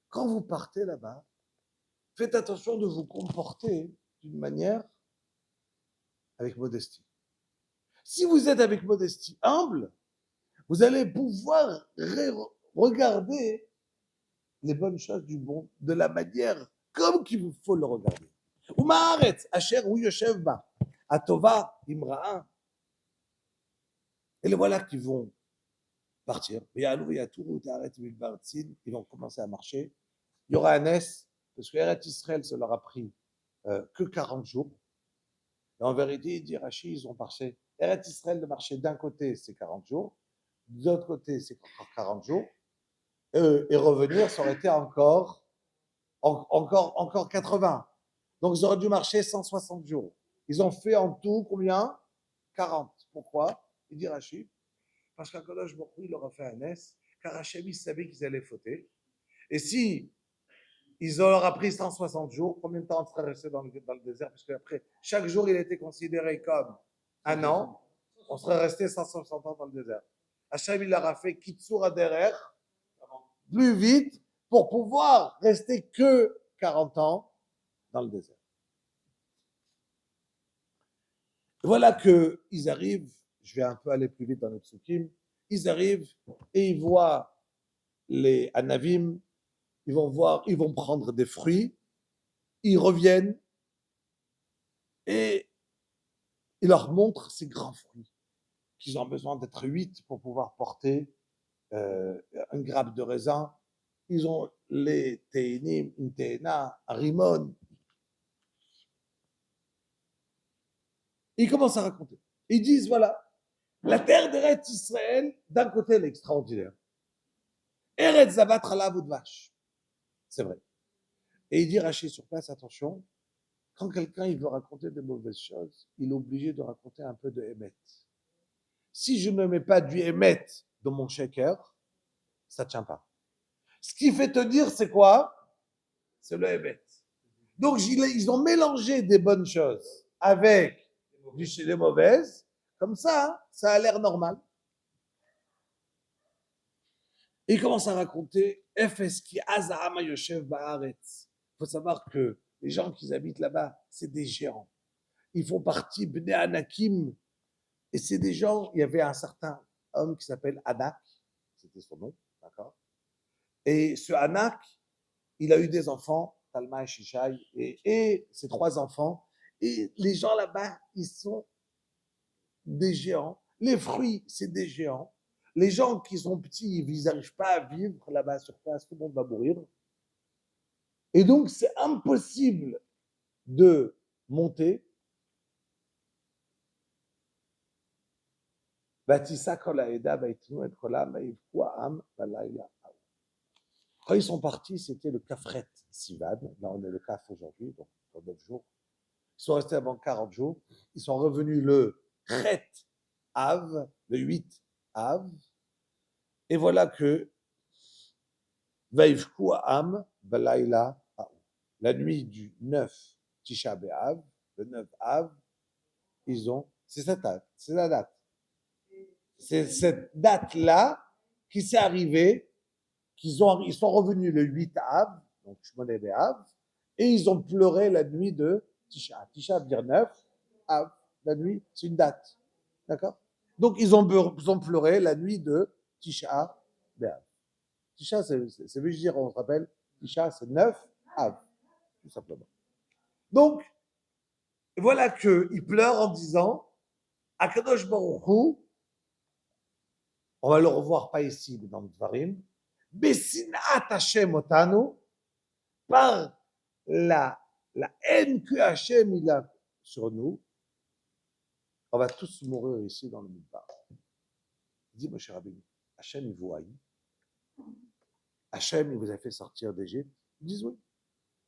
quand vous partez là-bas, faites attention de vous comporter d'une manière avec modestie. Si vous êtes avec modestie humble, vous allez pouvoir regarder les bonnes choses du bon de la manière comme qu'il vous faut le regarder. Umaaretz, asher hu yoshev ba, atova imra'a. Et les voilà qui vont partir. Ils vont commencer à marcher. Il y aura un S, parce que Eretz Israël, ça leur a pris que 40 jours. Et en vérité, il dit Rashi, ils ont marché. Eretz Israël de marcher d'un côté, c'est 40 jours. De l'autre côté, c'est encore 40 jours. Et revenir, ça aurait été encore 80. Donc, ils auraient dû marcher 160 jours. Ils ont fait en tout combien? 40. Pourquoi? Il dit Rashi, parce qu'Akadosh Baruch Hu, il leur a fait un S, car Hachem, il savait qu'ils allaient fauter. Et si ils auraient pris 160 jours, combien de temps on serait resté dans le désert? Parce qu'après, chaque jour, il était considéré comme un an. On serait resté 160 ans dans le désert. Hachem, il leur a fait Kitsur Aderer, plus vite, pour pouvoir rester que 40 ans dans le désert. Et voilà qu'ils arrivent, je vais un peu aller plus vite dans le psukim, ils arrivent et ils voient les Anavim, ils vont prendre des fruits, ils reviennent et ils leur montrent ces grands fruits, qu'ils ont besoin d'être 8 pour pouvoir porter une grappe de raisin. Ils ont les Teinim, une Teina, un Rimon. Ils commencent à raconter. Ils disent, voilà, la terre d'Eretz Israël, d'un côté, elle est extraordinaire. Eretz Zavat Chalav Udvash. C'est vrai. Et il dit, Rashi sur place, attention, quand quelqu'un il veut raconter de mauvaises choses, il est obligé de raconter un peu de Emet. Si je ne mets pas du Emet dans mon shaker, ça ne tient pas. Ce qui fait tenir, c'est quoi? C'est le Emet. Donc, ils ont mélangé des bonnes choses avec des mauvaises. Comme ça a l'air normal. Et il commence à raconter Efeski Azahama Yoshev Baaretz. Il faut savoir que les gens qui habitent là-bas, c'est des géants. Ils font partie Bnei Anakim. Et c'est des gens, il y avait un certain homme qui s'appelle Adak. c'était son nom, d'accord? Et ce Anak, il a eu des enfants, Talma et Shishai, et ses 3 enfants. Et les gens là-bas, ils sont des géants. Les fruits, c'est des géants. Les gens qui sont petits, ils n'arrivent pas à vivre là-bas sur place, tout le monde va mourir. Et donc, c'est impossible de monter. Quand ils sont partis, c'était le Kafret Sivan. Là, on est le Kaf aujourd'hui, donc dans 9 jours. Ils sont restés avant 40 jours. Ils sont revenus le Chet Av, le 8 Av. Et voilà que Vaivku Am Balaila Av. La nuit du 9 Tisha B'Av, le 9 Av, ils ont. C'est cette date, c'est la date. C'est cette date-là qui s'est arrivée, ils sont revenus le 8 Av, donc Shmoneh B'Av, et ils ont pleuré la nuit de Tisha. Tisha veut dire 9, Av, la nuit, c'est une date. D'accord? Donc ils ont pleuré la nuit de Tisha B'Av. Tisha, ça veut dire, on se rappelle, Tisha, c'est 9 Av, tout simplement. Donc, voilà qu'ils pleurent en disant, Akadosh Baruch Hu, on va le revoir pas ici, mais dans le Dvarim, Besinat Hashem Otanu, par la haine que Hashem il a sur nous, on va tous mourir ici dans le Midbar. Dis, mon cher Rabbi, Hashem il vous haït. Hashem il vous a fait sortir d'Égypte. Ils disent oui.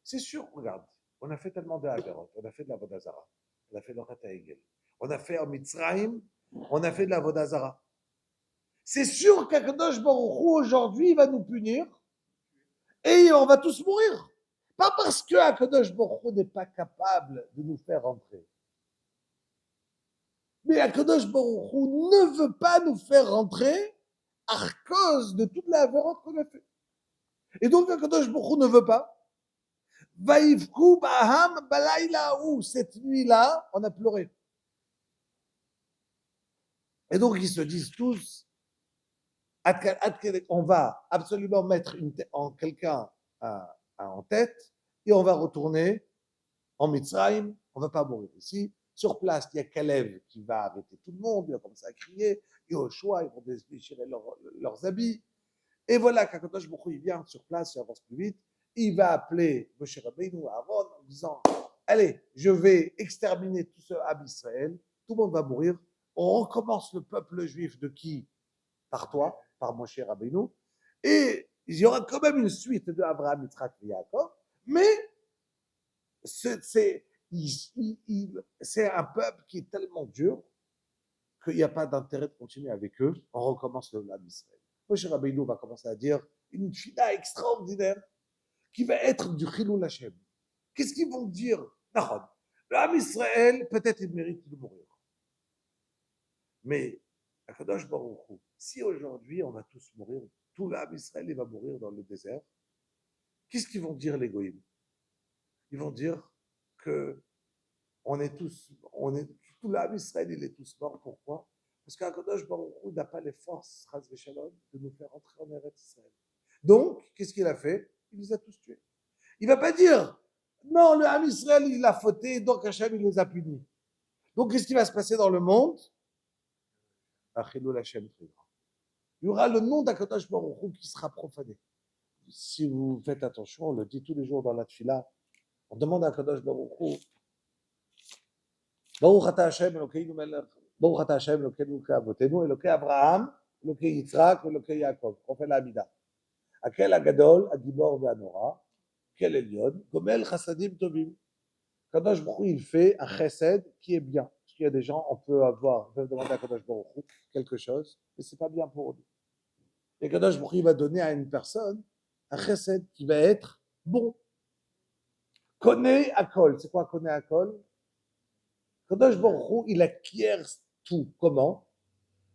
C'est sûr, regarde, on a fait tellement de Hagarot, on a fait de la Vodazara, on a fait de la Egel, on a fait en Mitzrayim, on a fait de la Vodazara. C'est sûr qu'Akadosh Baruch Hu aujourd'hui il va nous punir et on va tous mourir. Pas parce que Akadosh Baruch Hu n'est pas capable de nous faire rentrer. Mais Akadosh Baruch Hu ne veut pas nous faire rentrer à cause de toute la avérote qu'on a fait. Et donc Akadosh Baruch Hu ne veut pas. Vaivku Baham Balayla ou cette nuit-là, on a pleuré. Et donc ils se disent tous, on va absolument mettre quelqu'un en tête et on va retourner en Mitzrayim, on ne va pas mourir ici. Sur place, il y a Kalev qui va arrêter tout le monde, il va commencer à crier, Yoshua, ils vont déchirer leurs habits. Et voilà qu'Akadosh Baruch Hu vient sur place, il avance plus vite, il va appeler Moshe Rabbeinu, Aaron, en disant, allez, je vais exterminer tout ce Ab Israël, tout le monde va mourir, on recommence le peuple juif de qui? Par toi, par Moshe Rabbeinu, et il y aura quand même une suite de Abraham, Yitzhak et Yaakov, mais c'est un peuple qui est tellement dur qu'il n'y a pas d'intérêt de continuer avec eux. On recommence le Ham Israël. Moshe Rabbeinu va commencer à dire une fila extraordinaire qui va être du Chilul Hashem. Qu'est-ce qu'ils vont dire? Le Ham Israël, peut-être il mérite de mourir. Mais, Akadosh Baruch Hu, si aujourd'hui on va tous mourir, tout le Ham Israël il va mourir dans le désert, qu'est-ce qu'ils vont dire les Goïms? Ils vont dire que tout l'âme Israël, il est tous mort. Pourquoi? Parce qu'Akadosh Baruch Hu n'a pas les forces, Chas v'Shalom, de nous faire entrer en Eretz Israël. Donc, qu'est-ce qu'il a fait? Il les a tous tués. Il ne va pas dire, non, le âme Israël, il a fauté, donc Hachem, il les a punis. Donc, qu'est-ce qui va se passer dans le monde? Achilul Hashem très grand. Il y aura le nom d'Akadosh Baruch Hu qui sera profané. Si vous faites attention, on le dit tous les jours dans la tefila, on demande à Akadosh Baruch Hu, ברוך אתה השם אלוקינו מלך, ברוך אתה השם אלוקינו כאבותינו, אלוקי אברהם, אלוקי יצחק ואלוקי יעקב, אופן העמידה. הקל הגדול, הגיבור והנורא, קל עליון, גומל חסדים טובים. Kadosh Baruch Hu, il fait un chesed qui est bien. Parce qu'il y a des gens, on peut demander à Kadosh Baruch Hu quelque chose, mais c'est pas bien pour lui. Et Kadosh Baruch Hu va donner à une personne un chesed qui va être bon. Connaît Akol. C'est quoi connaît Akol? Kadosh Baruch Hu, il acquiert tout. Comment?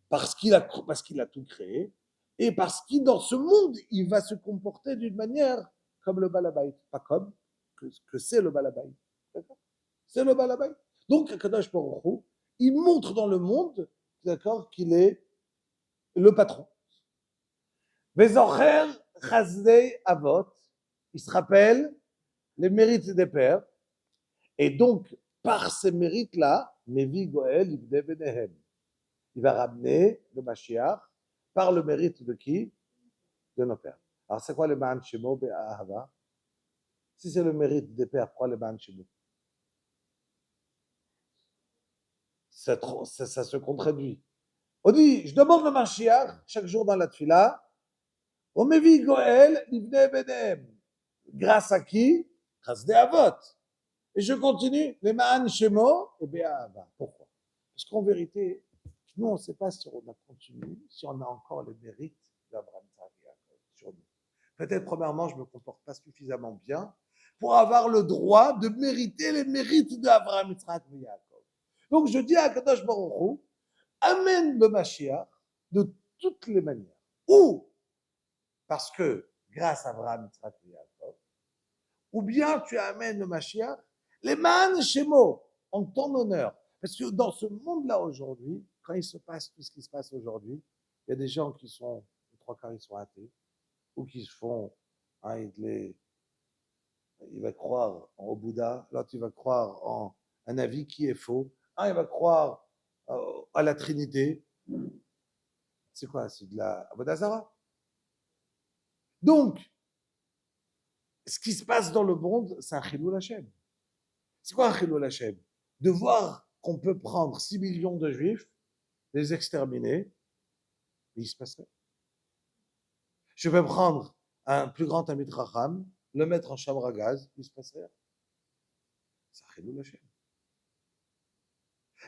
Parce qu'il a tout créé et parce qu'il, dans ce monde, il va se comporter d'une manière comme le Balabait. Pas comme, que c'est le Balabait. D'accord? C'est le Balabait. Donc, Kadosh Baruch Hu, il montre dans le monde, d'accord, qu'il est le patron. Vezocher Chazdei Avot, il se rappelle les mérites des pères, et donc, par ces mérites-là, Mevi Goel Ibne Benehem, il va ramener le Mashiach par le mérite de qui? De nos pères. Alors, c'est quoi le Ma'an Shemo Be'ahava? Si c'est le mérite des pères, pourquoi le Ma'an Shemo? Ça se contredit. On dit, je demande le Mashiach chaque jour dans la Tfila, on Mevi Goel Ibne Benehem. Grâce à qui? Grâce des Avot. Et je continue, les Ma'an Shemo et Be'ahava. Pourquoi? Parce qu'en vérité, nous, on ne sait pas si on a continué, si on a encore les mérites d'Abraham sur nous. Peut-être, premièrement, je ne me comporte pas suffisamment bien pour avoir le droit de mériter les mérites d'Abraham, Yitzhak et Yaakov. Donc, je dis à Kadosh Baruch Hu, amène le Mashiach de toutes les manières. Ou parce que, grâce à Abraham, Yitzhak et Yaakov, ou bien tu amènes le Mashiach, les Ma'an Shemo, en ton honneur. Parce que dans ce monde-là aujourd'hui, quand il se passe tout ce qui se passe aujourd'hui, il y a des gens qui sont, les trois quarts, ils sont athées, ou qui se font, il va croire au Bouddha, l'autre il va croire en un avis qui est faux, il va croire à la Trinité. C'est quoi? C'est de la Avodah Zarah. Donc, ce qui se passe dans le monde, c'est un Chilul Hashem. C'est quoi un Chilul Hashem? De voir qu'on peut prendre 6 millions de juifs, les exterminer, et il se passe rien. Je peux prendre un plus grand ami de Raham, le mettre en chambre à gaz, il se passe rien. C'est un Chilul Hashem.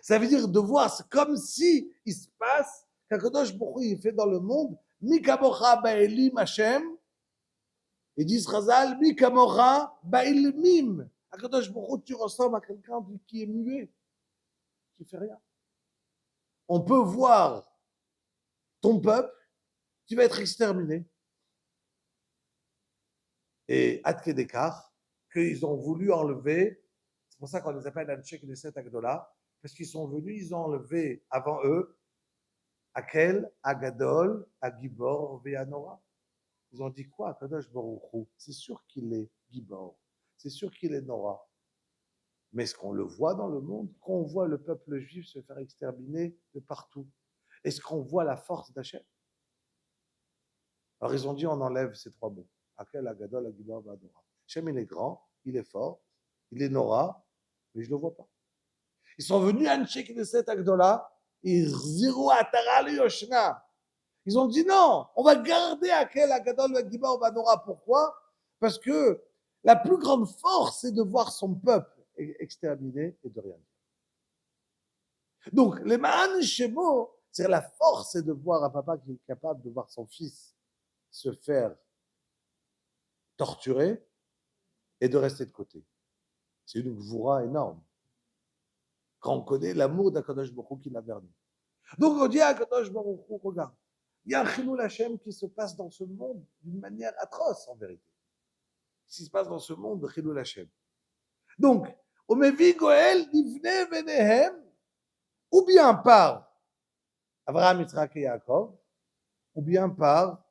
Ça veut dire de voir, c'est comme si il se passe qu'Akadosh Baruch Hu il fait dans le monde, Mi kamocha ba'elim Hashem, et disent Chazal, Mi kamocha ba'ilmim. Akadosh Baruch Hu, tu ressembles à quelqu'un qui est muet, qui fait rien. On peut voir ton peuple qui va être exterminé. Et Adkedekar, qu'ils ont voulu enlever, c'est pour ça qu'on les appelle Anshek de Set Agdola, parce qu'ils sont venus, ils ont enlevé avant eux Akel, Agadol, Agibor, Veanora. Ils ont dit quoi? Kadosh Baruch Hu, c'est sûr qu'il est Gibor, c'est sûr qu'il est Nora. Mais est-ce qu'on le voit dans le monde? Quand on voit le peuple juif se faire exterminer de partout, est-ce qu'on voit la force d'Hachem? Alors ils ont dit on enlève ces trois mots. Akel, Agadol, Agibor, Veanora. Hachem il est grand, il est fort, il est Nora, mais je ne le vois pas. Ils sont venus à Anshek de Set Agdola, ils ont dit non, on va garder Akel, Agadol, Agibor, Veanora. Pourquoi? Parce que la plus grande force, c'est de voir son peuple exterminé et de rien dire. Donc, les Ma'an Shemo, c'est la force, c'est de voir un papa qui est capable de voir son fils se faire torturer et de rester de côté. C'est une gvoura énorme. Quand on connaît l'amour d'Akadosh Baruch Hu qui l'a verni. Donc, on dit à Akadosh Baruch Hu, regarde, il y a un Chilul Hashem qui se passe dans ce monde d'une manière atroce, en vérité. Ce qui se passe dans ce monde de Chilul Hashem. Donc, on Mevi Goel Livne Benehem, ou bien par Abraham, Yitzhak et Yaakov, ou bien par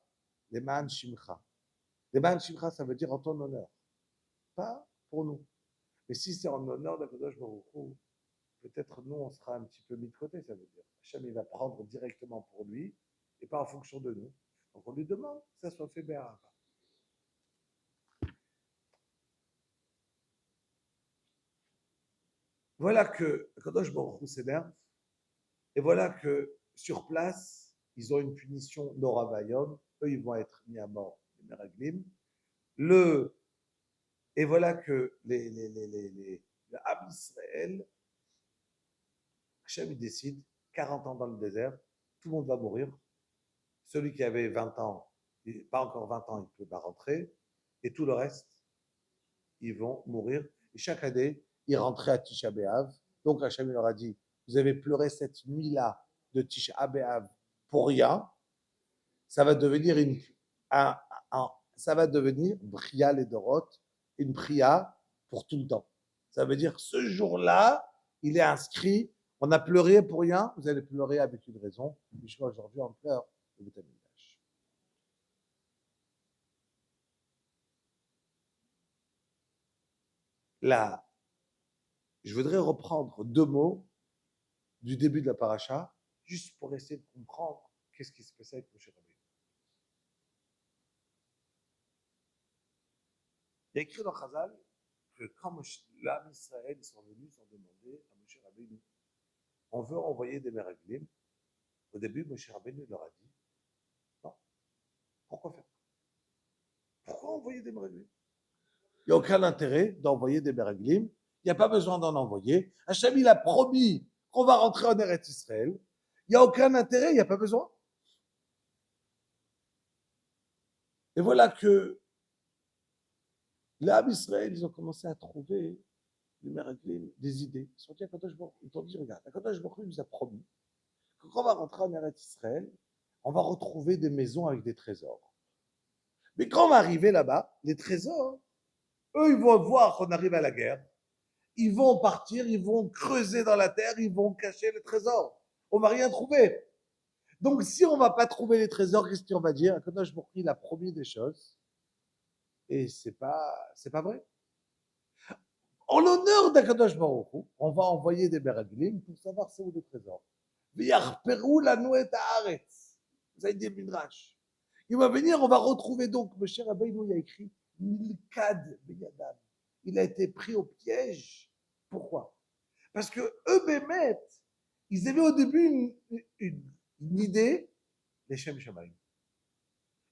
les Man Shimcha. Les Man Shimcha, ça veut dire en ton honneur. Pas pour nous. Mais si c'est en honneur d'Akadosh Baruch Hu, peut-être nous, on sera un petit peu mis de côté, ça veut dire. Hachem, il va prendre directement pour lui, et pas en fonction de nous. Donc on lui demande que ça soit fait Bé'ahava. Voilà que Kadosh Baruch Hu s'énerve, et voilà que sur place, ils ont une punition Noravayom, eux ils vont être mis à mort, les Meraglim. Et voilà que le Ham Israël, Hachem il décide, 40 ans dans le désert, tout le monde va mourir. Celui qui avait 20 ans, pas encore 20 ans, il ne peut pas rentrer, et tout le reste, ils vont mourir. Et chaque année, ils rentraient à Tisha B'Av. Donc Hachem leur a dit, vous avez pleuré cette nuit-là de Tisha B'Av pour rien. Ça va devenir ça va devenir Bria les Dorot, une Bria pour tout le temps. Ça veut dire ce jour-là, il est inscrit. On a pleuré pour rien, vous allez pleurer avec une raison. Aujourd'hui, on pleure de Beth Amikdash. Là, je voudrais reprendre 2 mots du début de la paracha, juste pour essayer de comprendre qu'est-ce qui se passait avec Moshe Rabbeinu. Il y a écrit dans Chazal que quand l'âme Israël sont venus, ils ont demandé à Moshe Rabbeinu, on veut envoyer des meraglim. Au début, Moshe Rabbeinu leur a dit, non, pourquoi faire? Pourquoi envoyer des meraglim? Il n'y a aucun intérêt d'envoyer des meraglim. Il n'y a pas besoin d'en envoyer. Hachem, il a promis qu'on va rentrer en Eretz Israël. Il n'y a aucun intérêt, il n'y a pas besoin. Et voilà que l'âme Israël, ils ont commencé à trouver des idées. Ils sont dit, ils ont dit, regarde, Akadosh Baruch Hu nous a promis que quand on va rentrer en Eretz Israël, on va retrouver des maisons avec des trésors. Mais quand on va arriver là-bas, les trésors, eux, ils vont voir qu'on arrive à la guerre. Ils vont partir, ils vont creuser dans la terre, ils vont cacher les trésors. On ne va rien trouver. Donc, si on ne va pas trouver les trésors, qu'est-ce qu'on va dire? Akadosh Baruch Hu, il a promis des choses. Et c'est pas vrai. En l'honneur d'Akadosh Baruch Hu, on va envoyer des meraglim pour savoir c'est où les trésors. V'yarperu lanu et haaretz. Vous avez dit le Midrash. Il va venir, on va retrouver donc, Moshe Rabbeinu, il a écrit Milkad beyadam. Il a été pris au piège. Pourquoi? Parce que eux, Bémet, ils avaient au début une idée, les Shem Shamayim.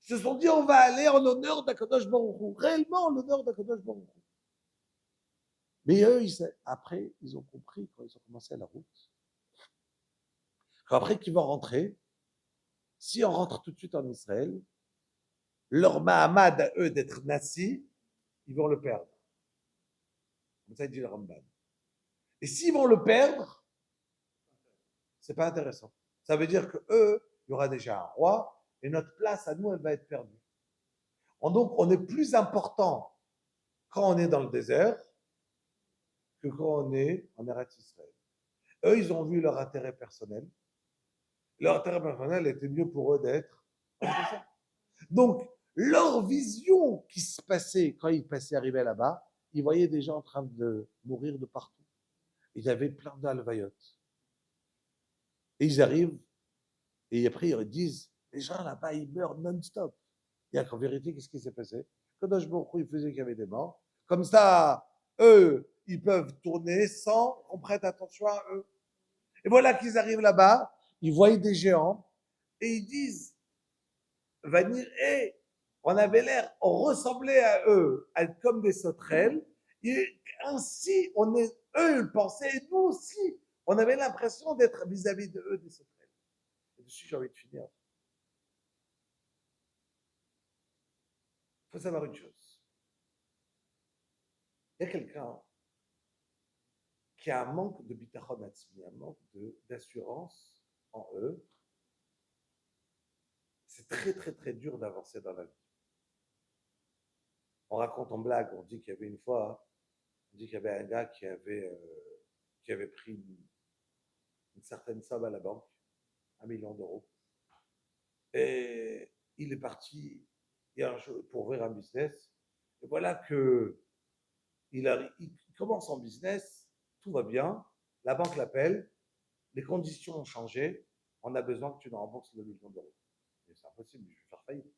Ils se sont dit, on va aller en l'honneur d'Akadosh Baruch Hu. Réellement en l'honneur d'Akadosh Baruch Hu. Mais eux, après, ils ont compris, quand ils ont commencé la route, qu'après qu'ils vont rentrer, si on rentre tout de suite en Israël, leur Mahamad à eux d'être Nassi, ils vont le perdre. Comme ça, il dit le Ramban. Et s'ils vont le perdre, c'est pas intéressant. Ça veut dire que eux, il y aura déjà un roi, et notre place à nous, elle va être perdue. Donc, on est plus important quand on est dans le désert que quand on est en Eretz Israël. Eux, ils ont vu leur intérêt personnel. Leur intérêt personnel était mieux pour eux d'être en désert. Donc, leur vision qui se passait quand ils arrivaient là-bas, ils voyaient des gens en train de mourir de partout. Ils avaient plein d'alvayotes. Et ils arrivent, et après ils disent, les gens là-bas, ils meurent non-stop. Et qu'en vérité, qu'est-ce qui s'est passé? Kadosh Baruch Hu, il faisait qu'il y avait des morts. Comme ça, eux, ils peuvent tourner sans qu'on prête attention à eux. Et voilà qu'ils arrivent là-bas, ils voient des géants, et ils disent, venir, et on avait l'air, on ressemblait à eux, à être comme des sauterelles, et ainsi, eux ils pensaient, et nous aussi, on avait l'impression d'être vis-à-vis de eux des sauterelles. Et dessus, j'ai envie de finir. Il faut savoir une chose. Il y a quelqu'un qui a un manque de bitachon atzmi, un manque d'assurance en eux. C'est très, très, très dur d'avancer dans la vie. On raconte en blague, on dit qu'il y avait une fois, on dit qu'il y avait un gars qui avait pris une certaine somme à la banque, 1 million d'euros. Et il est parti pour ouvrir un business. Et voilà que il commence en business, tout va bien, la banque l'appelle, les conditions ont changé, on a besoin que tu nous rembourses le 1 million d'euros. Mais c'est impossible, je vais faire faillite.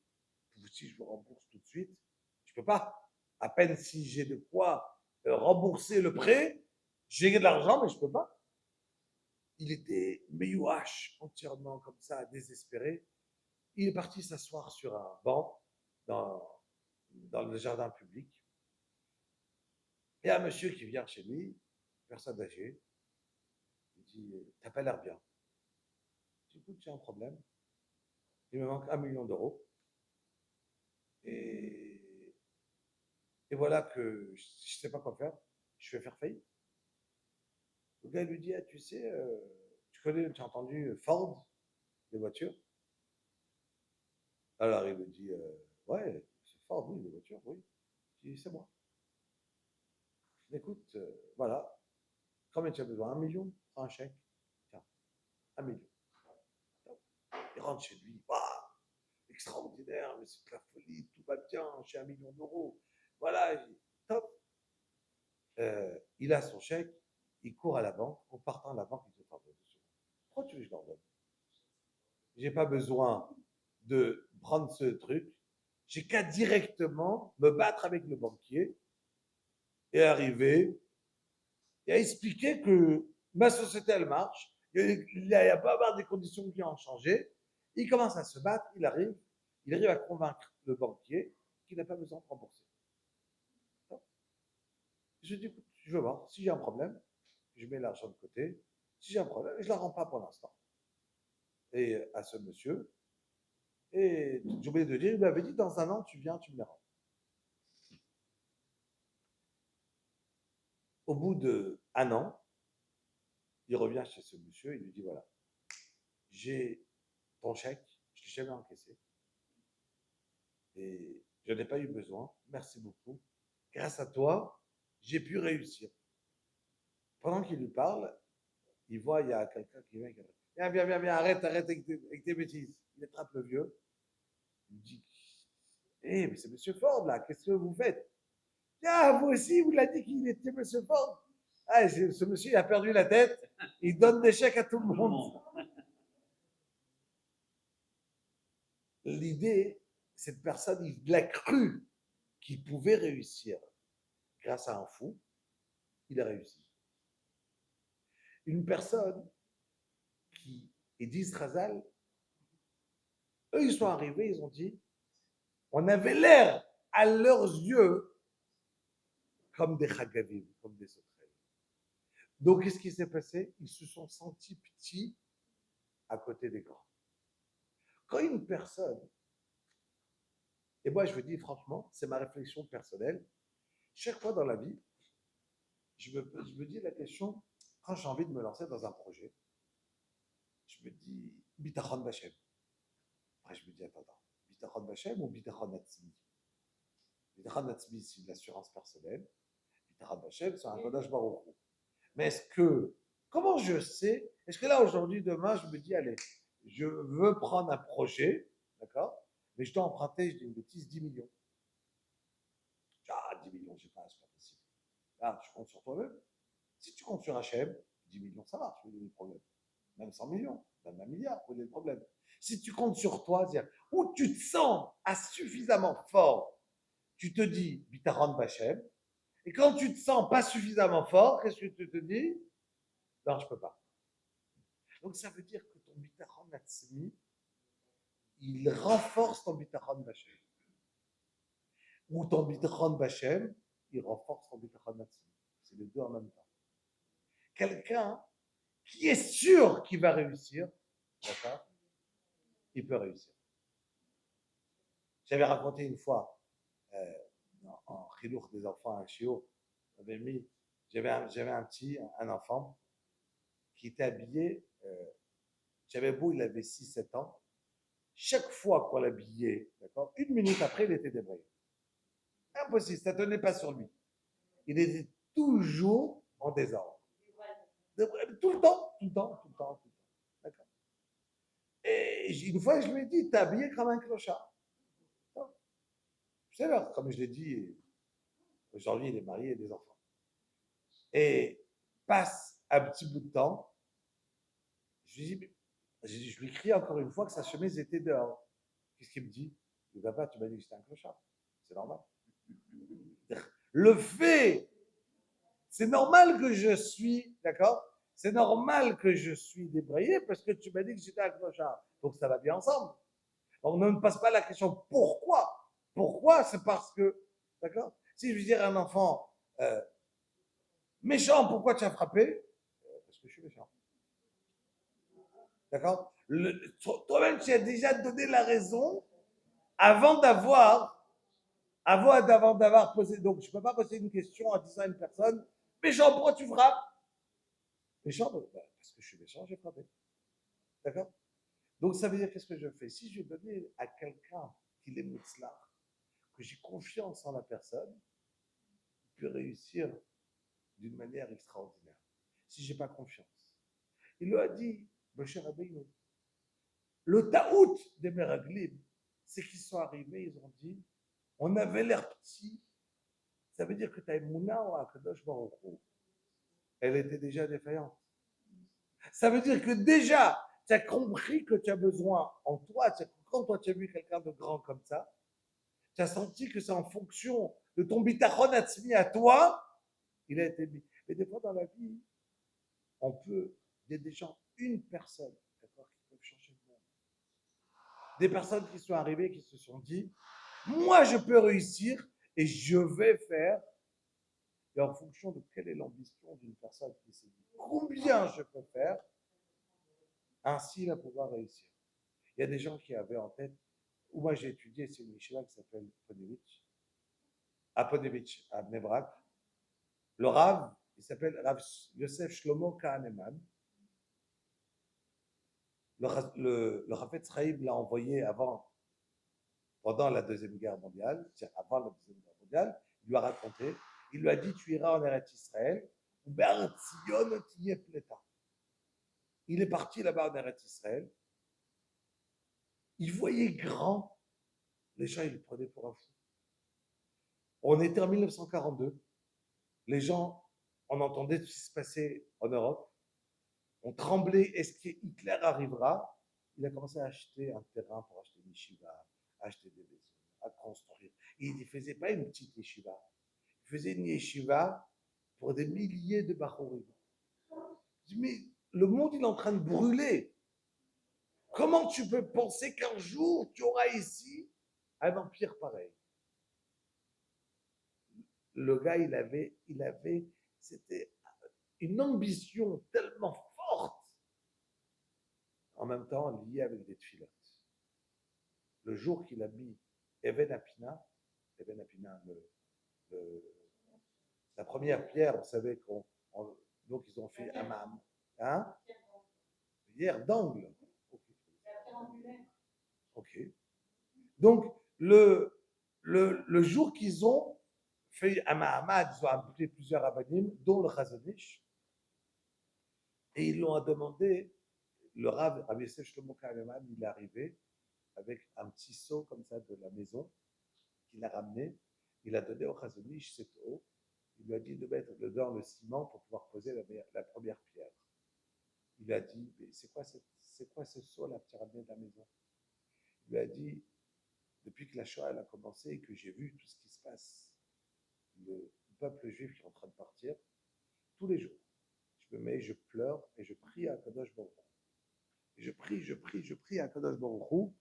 Si je le rembourse tout de suite, je ne peux pas. À peine si j'ai de quoi rembourser le prêt, j'ai de l'argent, mais je ne peux pas. Il était meyouache, entièrement comme ça, désespéré. Il est parti s'asseoir sur un banc dans le jardin public. Il y a un monsieur qui vient chez lui, personne âgée. Il dit, t'as pas l'air bien. Je dis, écoute, j'ai un problème. Il me manque 1 million d'euros. Et voilà que je ne sais pas quoi faire. Je vais faire faillite. Le gars lui dit, ah, tu sais, tu as entendu Ford, les voitures? Alors il me dit, ouais, c'est Ford, oui, les voitures, oui. Je dis, c'est moi. Écoute, voilà. Combien tu as besoin? 1 million? Prends un chèque. Tiens, 1 million. Il rentre chez lui. Waouh, extraordinaire, mais c'est de la folie, tout va bien, j'ai 1 million d'euros. Voilà, top. Il a son chèque, il court à la banque. En partant à la banque, il dit, attends, 2 secondes. Pourquoi tu veux que je leur donne? J'ai pas besoin de prendre ce truc. J'ai qu'à directement me battre avec le banquier et arriver et à expliquer que ma société, elle marche. Il n'y a pas à avoir des conditions qui ont changé. Il commence à se battre, il arrive à convaincre le banquier qu'il n'a pas besoin de rembourser. Je dis, écoute, je veux voir, si j'ai un problème, je mets l'argent de côté. Si j'ai un problème, je ne la rends pas pour l'instant. Et à ce monsieur, et j'ai oublié de dire, il m'avait dit, dans 1 an, tu viens, tu me les rends. Au bout d'1 an, il revient chez ce monsieur, il lui dit, voilà, j'ai ton chèque, je ne l'ai jamais encaissé, et je n'ai pas eu besoin, merci beaucoup. Grâce à toi, j'ai pu réussir. Pendant qu'il lui parle, il voit, il y a quelqu'un qui vient, viens, arrête avec tes bêtises. Il attrape le vieux, il lui dit, hé, mais c'est monsieur Ford, là, qu'est-ce que vous faites? Ah, vous aussi, vous l'avez dit qu'il était monsieur Ford. Ah, ce monsieur, il a perdu la tête, il donne des chèques à tout le monde. L'idée, cette personne, il a cru qu'il pouvait réussir. Grâce à un fou, il a réussi. Une personne qui est d'Israël, eux, ils sont arrivés, ils ont dit, on avait l'air, à leurs yeux, comme des chagavim, comme des sauterelles. Donc, qu'est-ce qui s'est passé? Ils se sont sentis petits à côté des grands. Quand une personne, et moi je vous dis franchement, c'est ma réflexion personnelle, chaque fois dans la vie, je me dis la question, quand j'ai envie de me lancer dans un projet, je me dis, bitachon bachem. Après, je me dis, attends, bitachon bachem ou bitachon atzmi? Bitachon atzmi, c'est une assurance personnelle. Bitachon bachem, c'est un kodach baruch hu. Mais comment je sais, est-ce que là, aujourd'hui, demain, je me dis, allez, je veux prendre un projet, d'accord, mais je dois emprunter, je dis une bêtise, 10 millions. Ah, 10 millions, je sais pas, c'est pas possible. Là, tu comptes sur toi-même. Si tu comptes sur HM, 10 millions, ça marche, vous avez le problème. Même 100 millions, même 1 milliard, vous avez le problème. Si tu comptes sur toi, dire où tu te sens suffisamment fort, tu te dis, Bitaron Bachem, et quand tu te sens pas suffisamment fort, qu'est-ce que tu te dis? Non, je peux pas. Donc ça veut dire que ton Bitaron Natsmi, il renforce ton Bitaron Bachem. Ou ton Bitaron Bachem, il renforce ton Bitaron Natsmi. C'est les deux en même temps. Quelqu'un qui est sûr qu'il va réussir, d'accord, il peut réussir. J'avais raconté une fois, en chilour des enfants à un chiot, j'avais un enfant qui était habillé, j'avais beau, il avait 6-7 ans, chaque fois qu'on l'habillait, d'accord, 1 minute après, il était débrayé. Impossible, ça ne tenait pas sur lui. Il était toujours en désordre. Tout le temps. D'accord. Et une fois, je lui ai dit, t'es habillé comme un clochard. C'est là, comme je l'ai dit, aujourd'hui, il est marié et des enfants. Et passe un petit bout de temps, je lui crie encore une fois que sa chemise était dehors. Qu'est-ce qu'il me dit? Il dit, papa, tu m'as dit que j'étais un clochard. C'est normal. Le fait, c'est normal que je suis, d'accord? C'est normal que je suis débrayé parce que tu m'as dit que j'étais un clochard. Donc ça va bien ensemble. On ne me passe pas la question pourquoi. Pourquoi? C'est parce que, d'accord? Si je veux dire à un enfant, méchant, pourquoi tu as frappé? Parce que je suis méchant. D'accord? Toi-même, tu as déjà donné la raison avant d'avoir posé. Donc, je ne peux pas poser une question en disant à une personne, méchant, pourquoi tu frappes? Méchant, parce que je suis méchant, j'ai frappé. D'accord? Donc, ça veut dire qu'est-ce que je fais? Si je donnais à quelqu'un qui est mutzlach, que j'ai confiance en la personne, il peut réussir d'une manière extraordinaire. Si je n'ai pas confiance. Il lui a dit, Moshe Rabbeinu, le taout des Meraglim, c'est qu'ils sont arrivés, ils ont dit, on avait l'air petit, ça veut dire que tu as Emouna ou Akadosh Baruch Hu, elle était déjà défaillante. Ça veut dire que déjà, tu as compris que tu as besoin en toi. Quand toi, tu as vu quelqu'un de grand comme ça, tu as senti que c'est en fonction de ton bitachon atzmi à toi, il a été mis. Mais des fois dans la vie, il y a des gens, une personne, d'accord, qui peuvent changer le monde. Des personnes qui sont arrivées, qui se sont dit, moi je peux réussir et je vais faire. Et en fonction de quelle est l'ambition d'une personne qui s'est dit, combien je peux faire, ainsi il va pouvoir réussir. Il y a des gens qui avaient en tête, où moi j'ai étudié, c'est une yeshiva qui s'appelle Ponevitch, à Bnei Brak. Le Rav, il s'appelle Rav Yosef Shlomo Kahneman. Le Rafetz Chaim l'a envoyé pendant la Deuxième Guerre mondiale, avant la Deuxième Guerre mondiale, il lui a raconté, il lui a dit, tu iras en Eretz Israël, il est parti là-bas en Eretz Israël, il voyait grand, les gens ils le prenaient pour un fou. On était en 1942, les gens, on entendait ce qui se passait en Europe, on tremblait, est-ce que Hitler arrivera? Il a commencé à acheter un terrain pour acheter des yeshivas, acheter des maisons, à construire. Et il ne faisait pas une petite yeshiva, il faisait une yeshiva pour des milliers de bachorim. Je dis, mais le monde il est en train de brûler. Comment tu peux penser qu'un jour tu auras ici un empire pareil? Le gars, c'était une ambition tellement forte, en même temps liée avec des tfilotes. Le jour qu'il a mis Even Apina, la première pierre, vous savez, donc ils ont fait Hammam, hein? Pierre d'angle. Ok. Donc, le jour qu'ils ont fait un Mahamad, ils ont appelé plusieurs Rabbanim, dont le Chazon Ish, et ils l'ont demandé, le Rav Yosef Shlomo Kahneman, il est arrivé avec un petit seau comme ça de la maison qu'il a ramené, il a donné au Chazon Ish cette eau, il lui a dit de mettre dedans le ciment pour pouvoir poser la première pierre. Il lui a dit, mais c'est quoi ce seau là que tu as ramené de la maison? Il lui a dit, depuis que la Shoah a commencé et que j'ai vu tout ce qui se passe, le peuple juif qui est en train de partir, tous les jours, je me mets, je pleure et je prie à Kadosh Baruch Hu. Je prie à Kadosh Baruch Hu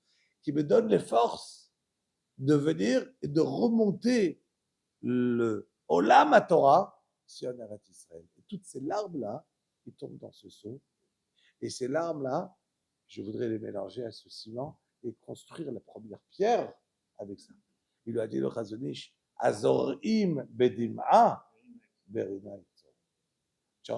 qui me donne les forces de venir et de remonter le Olam HaTorah sur Eretz Israël. Et toutes ces larmes-là, qui tombent dans ce seau, et ces larmes-là, je voudrais les mélanger à ce ciment et construire la première pierre avec ça. Il lui a dit le Chazon Ish, Azorim bedim'a berina. Tu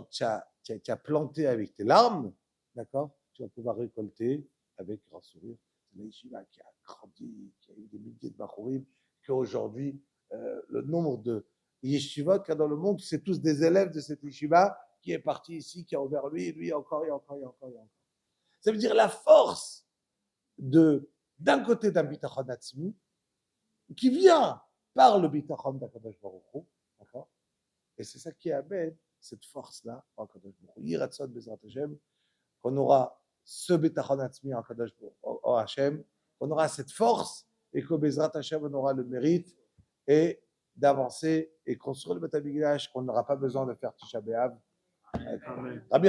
as planté avec tes larmes, d'accord? Tu vas pouvoir récolter avec grand sourire. C'est la yeshiva qui a grandi, qui a eu des milliers de bachorim, qu'aujourd'hui, le nombre de yeshivot qu'il y a dans le monde, c'est tous des élèves de cette yeshiva qui est parti ici, qui a ouvert lui, encore. Ça veut dire la force d'un côté d'un bitachon atzmi, qui vient par le bitachon d'Akadosh Baruch Hu, d'accord? Et c'est ça qui amène cette force-là en Akadosh Baruch Hu. Yiratson Bezrat Hashem, qu'on aura ce bitachon atzmi en Akadosh Baruch Hu, en Hashem, qu'on aura cette force et qu'au Bezrat Hashem, on aura le mérite et d'avancer et construire le Beth Amikdash, qu'on n'aura pas besoin de faire Tisha B'Av. Rabbi